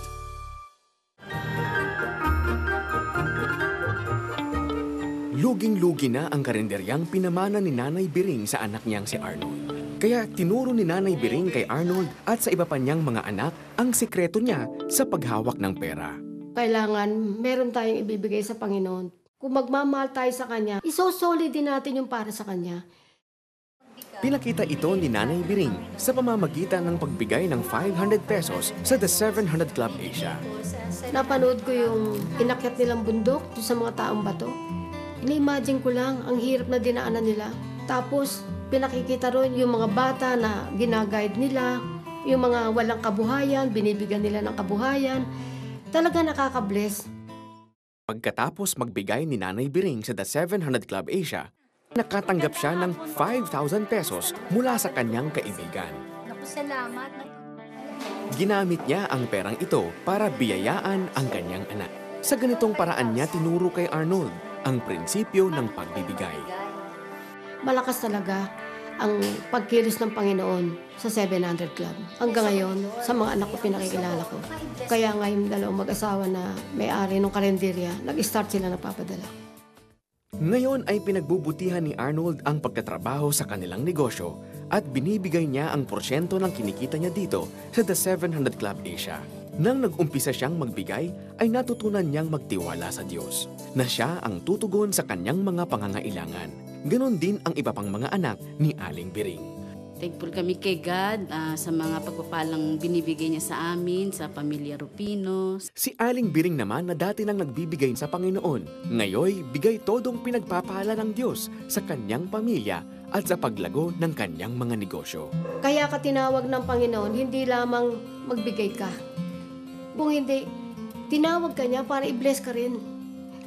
Luging-lugi na ang karinderyang pinamana ni Nanay Biring sa anak niyang si Arnold. Kaya tinuro ni Nanay Biring kay Arnold at sa iba pa niyang mga anak ang sikreto niya sa paghawak ng pera. Kailangan meron tayong ibibigay sa Panginoon. Kung magmamahal tayo sa Kanya, isosolid din natin yung para sa Kanya. Pinakita ito ni Nanay Biring sa pamamagitan ng pagbigay ng 500 pesos sa The 700 Club Asia. Napanood ko yung inakyat nilang bundok sa mga taong bato. Ini-imagine ko lang ang hirap na dinaanan nila. Tapos, pinakikita ron yung mga bata na ginaguide nila, yung mga walang kabuhayan, binibigyan nila ng kabuhayan. Talaga nakaka-bless. Pagkatapos magbigay ni Nanay Biring sa The 700 Club Asia, nakatanggap siya ng 5,000 pesos mula sa kanyang kaibigan. Naku, salamat. Ginamit niya ang perang ito para biyayaan ang kanyang anak. Sa ganitong paraan niya tinuro kay Arnold ang prinsipyo ng pagbibigay. Malakas talaga ang pagkilos ng Panginoon sa 700 Club. Hanggang ngayon, sa mga anak ko pinakikilala ko. Kaya nga yung dalawang mag-asawa na may-ari ng karinderya, nag-start sila nagpapadala. Ngayon ay pinagbubutihan ni Arnold ang pagtatrabaho sa kanilang negosyo at binibigay niya ang porsyento ng kinikita niya dito sa The 700 Club Asia. Nang nag-umpisa siyang magbigay, ay natutunan niyang magtiwala sa Diyos, na siya ang tutugon sa kanyang mga pangangailangan. Ganon din ang iba pang mga anak ni Aling Biring. Thankful kami kay God sa mga pagpapalang binibigay niya sa amin, sa pamilya Rupino. Si Aling Biring naman na dati nang nagbibigay sa Panginoon, ngayoy bigay todong pinagpapala ng Diyos sa kanyang pamilya at sa paglago ng kanyang mga negosyo. Kaya ka tinawag ng Panginoon, hindi lamang magbigay ka. Kung hindi, tinawag ka niya para i-bless ka rin.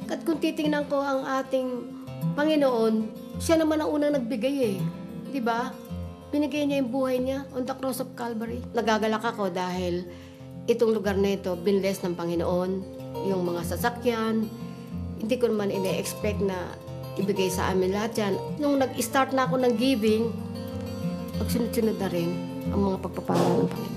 At kung titingnan ko ang ating Panginoon, siya naman ang unang nagbigay eh. Di ba? Binigay niya yung buhay niya on the cross of Calvary. Nagagalak ako dahil itong lugar na ito, binless ng Panginoon, yung mga sasakyan. Hindi ko naman ine-expect na ibigay sa amin lahat yan. Nung nag-start na ako ng giving, pagsunod-sunod na rin ang mga pagpapala ng Panginoon.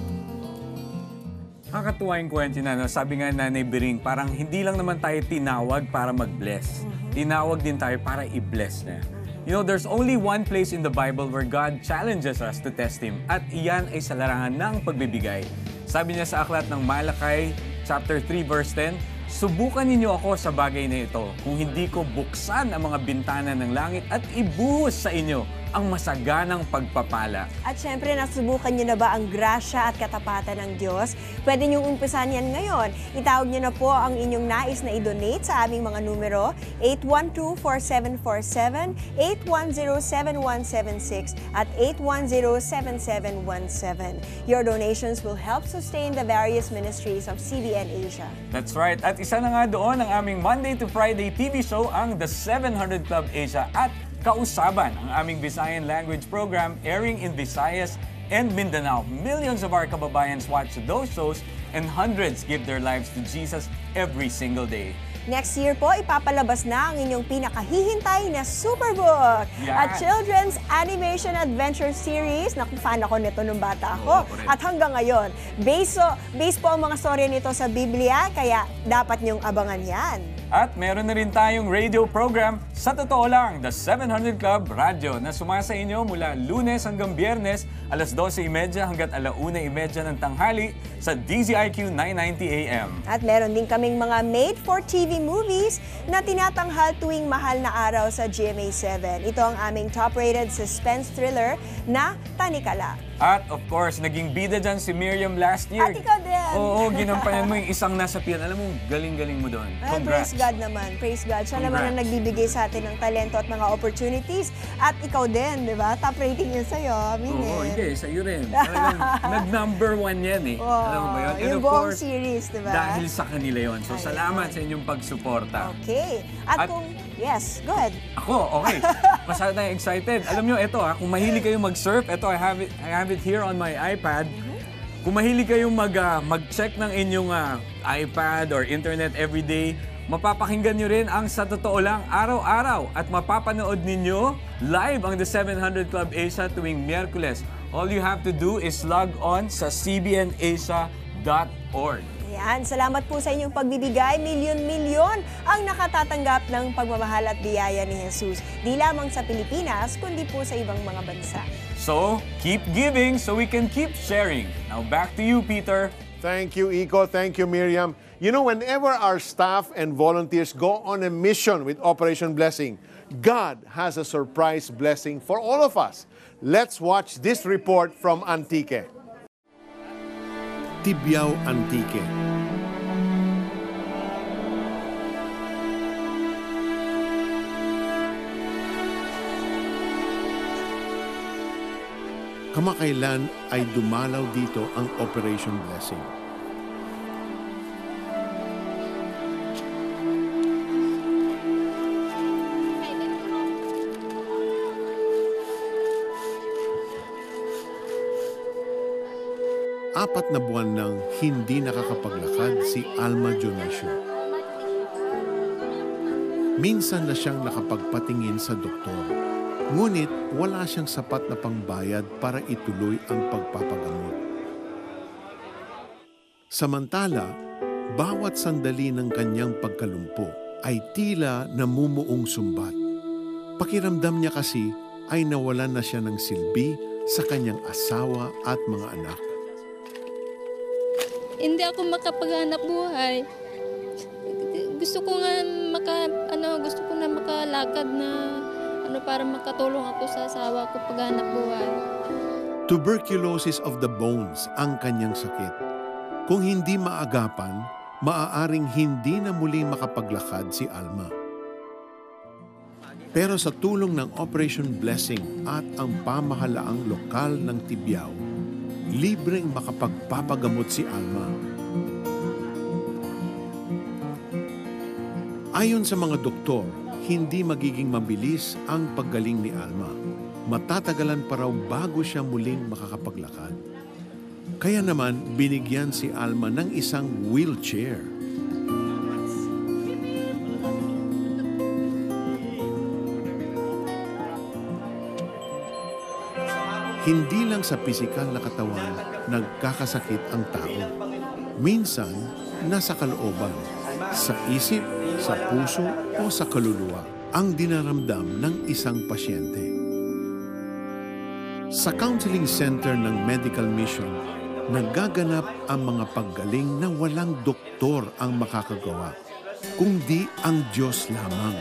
Nakakatuwa yung kwento na, no? Sabi nga Nanay Biring, parang hindi lang naman tayo tinawag para mag-bless. Tinawag din tayo para i-bless na. You know, there's only one place in the Bible where God challenges us to test Him, at iyan ay sa larangan ng pagbibigay. Sabi niya sa aklat ng Malakay, chapter 3, verse 10, "Subukan ninyo ako sa bagay na ito, kung hindi ko buksan ang mga bintana ng langit at ibuhos sa inyo ang masaganang pagpapala." At syempre, nasubukan niyo na ba ang grasya at katapatan ng Diyos? Pwede niyong umpisan yan ngayon. Itawag niyo na po ang inyong nais na i-donate sa aming mga numero, 812-4747, 810-7176, at 810-7717. Your donations will help sustain the various ministries of CBN Asia. That's right. At isa na nga doon ang aming Monday to Friday TV show, ang The 700 Club Asia, at Kausaban, ang aming Visayan language program airing in Visayas and Mindanao. Millions of our kababayans watch those shows and hundreds give their lives to Jesus every single day. Next year po, ipapalabas na ang inyong pinakahihintay na Superbook, a children's animation adventure series. Naku, fan ako nito nung bata ako. At hanggang ngayon, base po ang mga storya nito sa Biblia, kaya dapat niyong abangan yan. At meron na rin tayong radio program, Sa Totoo Lang, The 700 Club Radio, na sumasa inyo mula Lunes hanggang Biyernes, alas 12:30 hanggat 1:30 ng tanghali sa DZIQ 990 AM. At meron din kaming mga made-for-TV movies na tinatanghal tuwing mahal na araw sa GMA7. Ito ang aming top-rated suspense thriller na Tanikala. At of course, naging bida dyan si Miriam last year. At ikaw din. Oo, ginampanan mo yung isang nasa piyan. Alam mo, galing-galing mo doon. Praise Congrats. God naman. Praise God. Siya naman ang nagbibigay sa atin ng talento at mga opportunities. At ikaw din, di ba? Top rating yun sa'yo. Oo, hindi. Sa'yo rin. Nag-number 1 yan eh. Alam mo ba yun? Yung buong series, di ba? Dahil sa kanila yun. So, salamat sa inyong pagsuporta. Okay. At kung, yes, go ahead. Ako, okay. Masyado tayong excited. Alam nyo, ito kung mahilig kayong mag-surf, ito, I have it here on my iPad. Kung mahilig kayong mag-check ng inyong iPad or internet everyday, mapapakinggan nyo rin ang Sa Totoo Lang araw-araw at mapapanood ninyo live ang The 700 Club Asia tuwing Miyerkules. All you have to do is log on sa cbnasia.org. Yan, salamat po sa inyong pagbibigay. Milyon-milyon ang nakatatanggap ng pagmamahal at biyaya ni Jesus. Di lamang sa Pilipinas, kundi po sa ibang mga bansa. So, keep giving so we can keep sharing. Now back to you, Peter. Thank you, Iko. Thank you, Miriam. You know, whenever our staff and volunteers go on a mission with Operation Blessing, God has a surprise blessing for all of us. Let's watch this report from Antique. Tibiao, Antique. Kamakailan ay dumalaw dito ang Operation Blessing. Apat na buwan nang hindi nakakapaglakad si Alma Dionisio. Minsan na siyang nakapagpatingin sa doktor. Ngunit wala siyang sapat na pangbayad para ituloy ang pagpapagamot. Samantala, bawat sandali ng kanyang pagkalumpo ay tila namumuong sumbat. Pakiramdam niya kasi ay nawalan na siya ng silbi sa kanyang asawa at mga anak. Hindi ako makapaghanap buhay. Gusto ko nga gusto ko na makalakad na para makatulong ako sa asawa ko paghanap buhay. Tuberculosis of the bones ang kanyang sakit. Kung hindi maagapan, maaaring hindi na muling makapaglakad si Alma. Pero sa tulong ng Operation Blessing at ang pamahalaang lokal ng Tibyao, libreng makapagpapagamot si Alma. Ayon sa mga doktor, hindi magiging mabilis ang paggaling ni Alma. Matatagalan pa raw bago siya muling makakapaglakad. Kaya naman, binigyan si Alma ng isang wheelchair. Hindi lang sa pisikal na katawan nagkakasakit ang tao. Minsan, nasa kalooban, sa isip, sa puso o sa kaluluwa ang dinaramdam ng isang pasyente. Sa counseling center ng Medical Mission, nagaganap ang mga paggaling na walang doktor ang makakagawa, kundi ang Diyos lamang.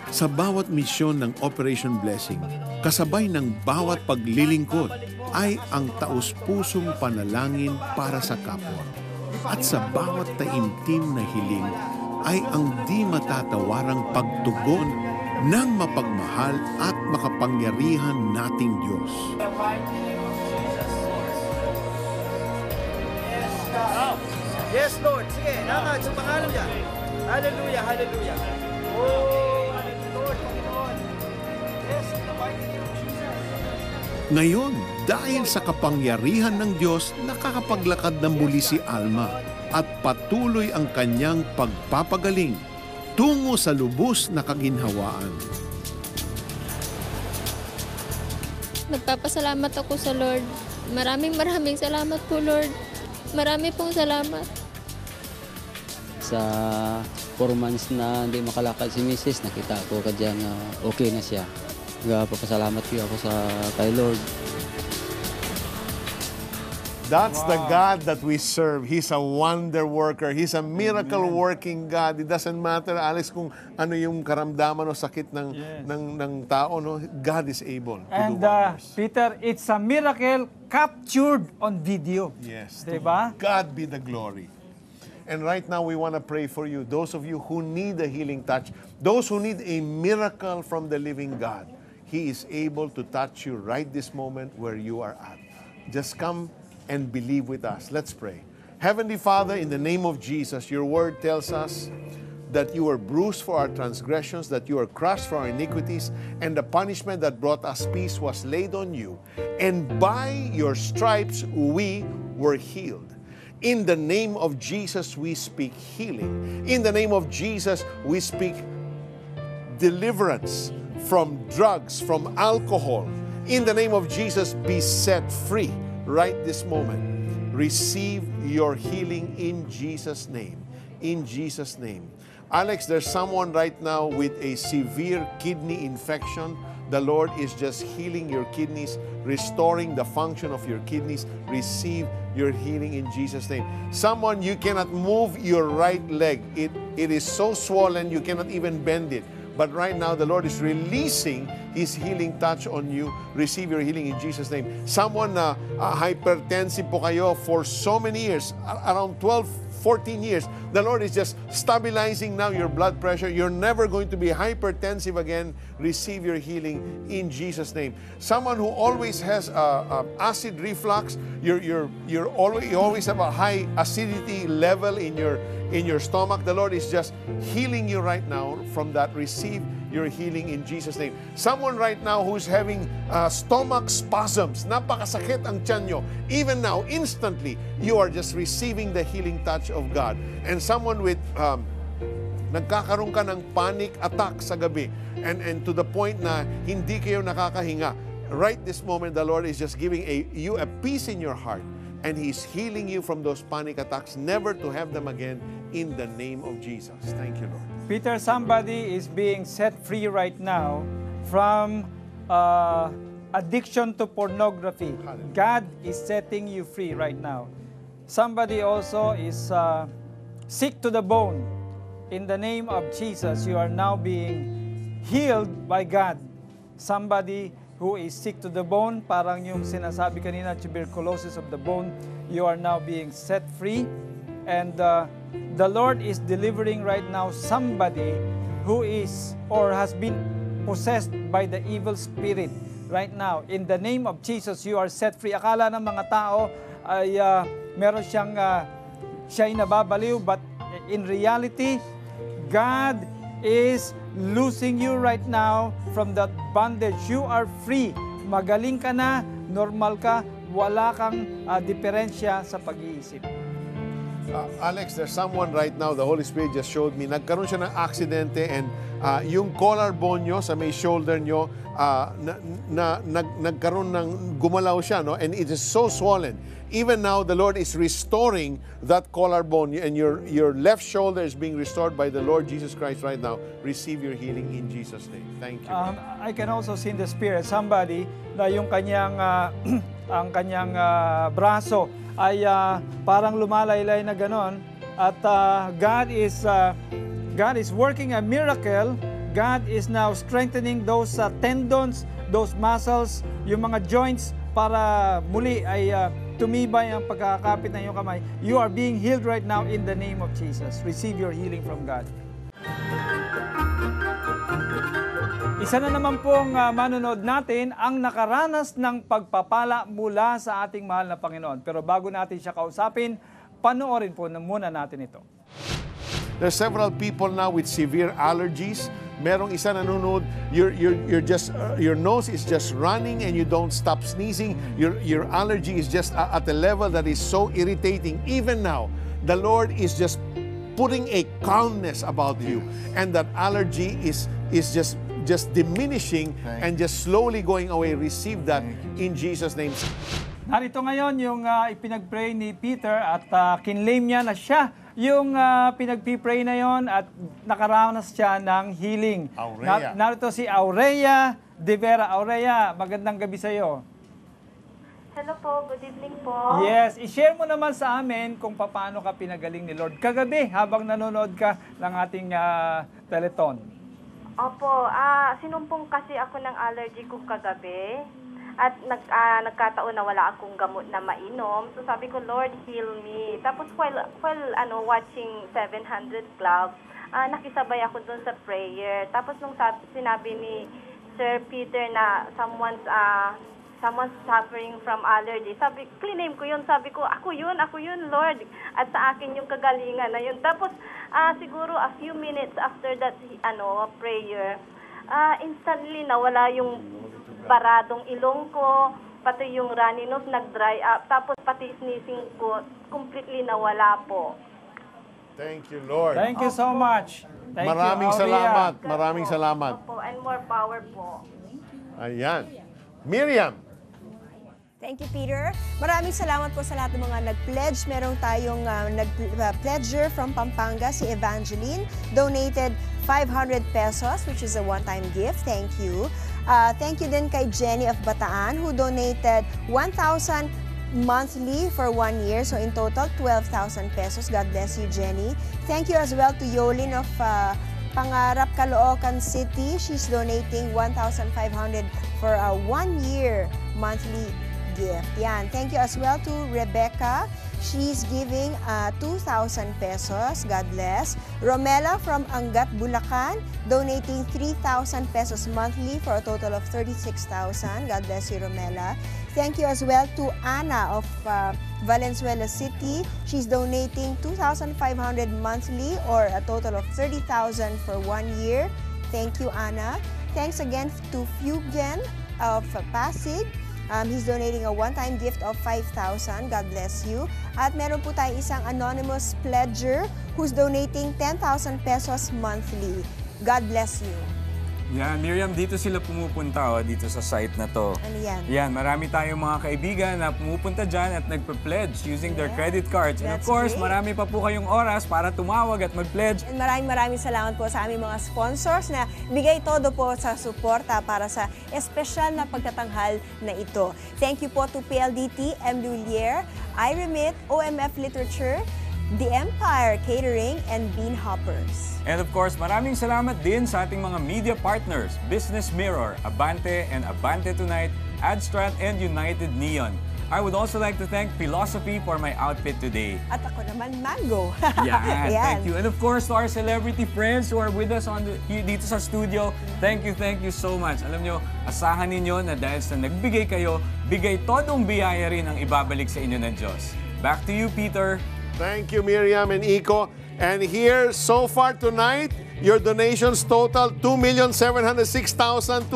Sa bawat misyon ng Operation Blessing, kasabay ng bawat paglilingkod ay ang taus-pusong panalangin para sa kapwa. At sa bawat taimtim na hiling ay ang di matatawarang pagtugon ng mapagmahal at makapangyarihan nating Diyos. Yes, Lord. Sige, lakad sa pangalan niya. Hallelujah, hallelujah. Oh, Lord, Panginoon. Yes, in the mighty name of Jesus. Ngayon, dahil sa kapangyarihan ng Diyos, nakakapaglakad na muli si Alma at patuloy ang kanyang pagpapagaling tungo sa lubos na kaginhawaan. Nagpapasalamat ako sa Lord. Maraming salamat po, Lord. Marami pong salamat. Sa 4 months na hindi makalakad si Mrs., nakita ko kadyang okay na siya. Nagpapasalamat ko ako kay Lord. That's the God that we serve. He's a wonder worker. He's a miracle-working God. It doesn't matter, Alex, kung ano yung karamdaman o sakit ng tao. No? God is able to do wonders. Peter, it's a miracle captured on video. Yes. Diba? God be the glory. And right now, we want to pray for you. Those of you who need a healing touch, those who need a miracle from the living God, He is able to touch you right this moment where you are at. Just come and believe with us. Let's pray. Heavenly Father, in the name of Jesus, your word tells us that you were bruised for our transgressions, that you were crushed for our iniquities, and the punishment that brought us peace was laid on you. And by your stripes we were healed. In the name of Jesus, we speak healing. In the name of Jesus, we speak deliverance from drugs, from alcohol. In the name of Jesus, be set free right this moment. Receive your healing in Jesus' name. In Jesus' name. Alex, there's someone right now with a severe kidney infection. The Lord is just healing your kidneys, restoring the function of your kidneys. Receive your healing in Jesus' name. Someone, you cannot move your right leg. It is so swollen, you cannot even bend it. But right now, the Lord is releasing His healing touch on you. Receive your healing in Jesus' name. Someone na hypertensive po kayo for so many years, around 12, 14 years, the Lord is just stabilizing now your blood pressure. You're never going to be hypertensive again. Receive your healing in Jesus' name. Someone who always has acid reflux, you always have a high acidity level in your stomach. The Lord is just healing you right now from that. Receive your healing in Jesus' name. Someone right now who's having stomach spasms, napakasakit ang tiyan nyo. Even now, instantly, you are just receiving the healing touch of God. And someone with nagkakaroon ka ng panic attack sa gabi and to the point na hindi kayo nakakahinga. Right this moment, the Lord is just giving you a peace in your heart, and He's healing you from those panic attacks, never to have them again, in the name of Jesus. Thank you, Lord. Peter, somebody is being set free right now from addiction to pornography. God is setting you free right now. Somebody also is sick to the bone. In the name of Jesus, you are now being healed by God. Somebody who is sick to the bone, parang yung sinasabi kanina, tuberculosis of the bone, you are now being set free. And the Lord is delivering right now somebody who is or has been possessed by the evil spirit right now. In the name of Jesus, you are set free. Akala ng mga tao ay meron siya'y nababaliw, but in reality, God is loosing you right now from that bondage. You are free. Magaling ka na, normal ka, wala kang diferensya sa pag-iisip. Alex, there's someone right now, the Holy Spirit just showed me, nagkaroon siya ng aksidente and yung collarbone nyo sa may shoulder nyo, nagkaroon ng gumalaw siya, no? And it is so swollen. Even now, the Lord is restoring that collarbone, and your left shoulder is being restored by the Lord Jesus Christ right now. Receive your healing in Jesus' name. Thank you. I can also see in the Spirit somebody na yung kanyang ang kanyang braso ay parang lumalaylay na ganon, at God is working a miracle. God is now strengthening those tendons, those muscles, yung mga joints para muli ay tumibay ang pagkakapit ng iyong kamay. You are being healed right now in the name of Jesus. Receive your healing from God. Isa na naman pong manonood natin ang nakaranas ng pagpapala mula sa ating mahal na Panginoon. Pero bago natin siya kausapin, panoorin po muna natin ito. There's several people now with severe allergies. Merong isa nanonood, your nose is just running and you don't stop sneezing. Your allergy is just at a level that is so irritating. Even now, the Lord is just putting a calmness about you, and that allergy is just diminishing and just slowly going away. Receive that in Jesus' name. Narito ngayon yung ipinag-pray ni Peter at kinlaim niya na siya yung pinag-pray na yon at nakaranas siya ng healing. Narito si Aurea De Vera. Aurea, magandang gabi sa iyo. Hello po, good evening po. Yes, i-share mo naman sa amin kung paano ka pinagaling ni Lord kagabi habang nanonood ka ng ating teleton. Opo, sinumpong kasi ako ng allergy ko kagabi at nagkataon na wala akong gamot na mainom. So sabi ko, Lord, heal me. Tapos while watching 700 Club, nakisabay ako dun sa prayer. Tapos nung sinabi ni Sir Peter na someone's suffering from allergy, claim ko yun. Sabi ko, ako yun, Lord. At sa akin yung kagalingan na yun. Tapos siguro a few minutes after that prayer, instantly nawala yung baradong ilong ko, pati yung runny nose nag-dry up, tapos pati sneezing ko completely nawala po. Thank you, Lord. Thank you so much. Maraming salamat. Maraming salamat. Opo, and more power po. Ayan. Miriam. Thank you, Peter. Maraming salamat po sa lahat ng mga nag-pledge. Merong tayong pledger from Pampanga, si Evangeline. Donated 500 pesos, which is a one-time gift. Thank you. Thank you din kay Jenny of Bataan, who donated 1,000 monthly for 1 year. So in total, 12,000 pesos. God bless you, Jenny. Thank you as well to Yolin of Pangarap, Caloocan City. She's donating 1,500 for a 1 year monthly gift. Yan. Thank you as well to Rebecca. She's giving 2,000 pesos. God bless. Romela from Angat, Bulacan, donating 3,000 pesos monthly for a total of 36,000. God bless you, Romela. Thank you as well to Ana of Valenzuela City. She's donating 2,500 monthly or a total of 30,000 for 1 year. Thank you, Ana. Thanks again to Fugen of Pasig. He's donating a one-time gift of 5,000. God bless you. At meron po tayo isang anonymous pledger who's donating 10,000 pesos monthly. God bless you. Yan, Miriam, dito sila pumupunta dito sa site na to. Ano yan? Yan, marami tayong mga kaibigan na pumupunta dyan at nagpe-pledge using their credit cards. And of That's course, great. marami pa po kayong oras para tumawag at mag-pledge. And maraming salamat po sa aming mga sponsors na bigay todo po sa suporta para sa espesyal na pagtatanghal na ito. Thank you po to PLDT, M. Lulier, iRemit, OMF Literature, The Empire Catering, and Bean Hoppers. And of course, maraming salamat din sa ating mga media partners, Business Mirror, Abante and Abante Tonight, Adstrat, and United Neon. I would also like to thank Philosophy for my outfit today. At ako naman, Mango. Yeah, thank you. And of course, to our celebrity friends who are with us dito sa studio, thank you so much. Alam nyo, asahan ninyo na dahil sa nagbigay kayo, bigay todong biyaya rin ang ibabalik sa inyo ng Diyos. Back to you, Peter. Thank you, Miriam and Iko. And here, so far tonight, your donations total 2,706,298.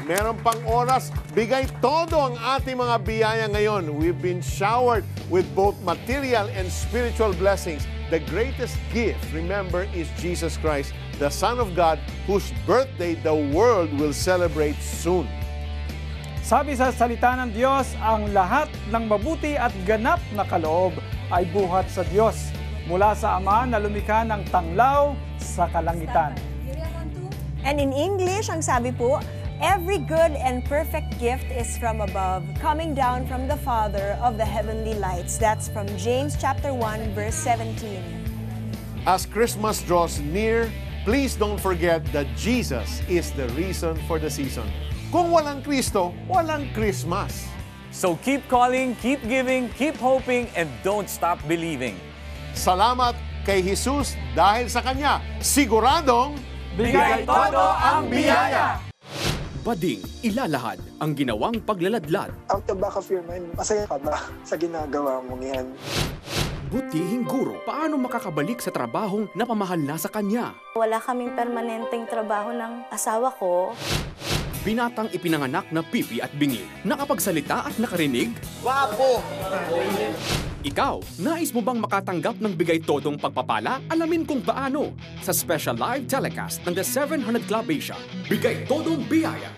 Meron pang oras, bigay todo ang ating mga biyaya ngayon. We've been showered with both material and spiritual blessings. The greatest gift, remember, is Jesus Christ, the Son of God, whose birthday the world will celebrate soon. Sabi sa salita ng Diyos, ang lahat ng mabuti at ganap na kaloob ay buhat sa Diyos mula sa Ama na lumikha ng tanglaw sa kalangitan. And in English, ang sabi po, every good and perfect gift is from above, coming down from the Father of the heavenly lights. That's from James chapter 1, verse 17. As Christmas draws near, please don't forget that Jesus is the reason for the season. Kung walang Kristo, walang Christmas. So keep calling, keep giving, keep hoping, and don't stop believing. Salamat kay Jesus dahil sa Kanya, siguradong bigay todo ang biyaya. Bading, ilalahad ang ginawang paglaladlad. Out the back of your mind, masaya ka ba sa ginagawa mong yan? Butihing guro, paano makakabalik sa trabahong napamahal na sa kanya? Wala kaming permanenteng trabaho ng asawa ko. Binatang ipinanganak na pipi at bingi, nakapagsalita at nakarinig? Wapo! Ikaw, nais mo bang makatanggap ng bigay todong pagpapala? Alamin kung paano sa special live telecast ng The 700 Club Asia. Bigay todong biyaya.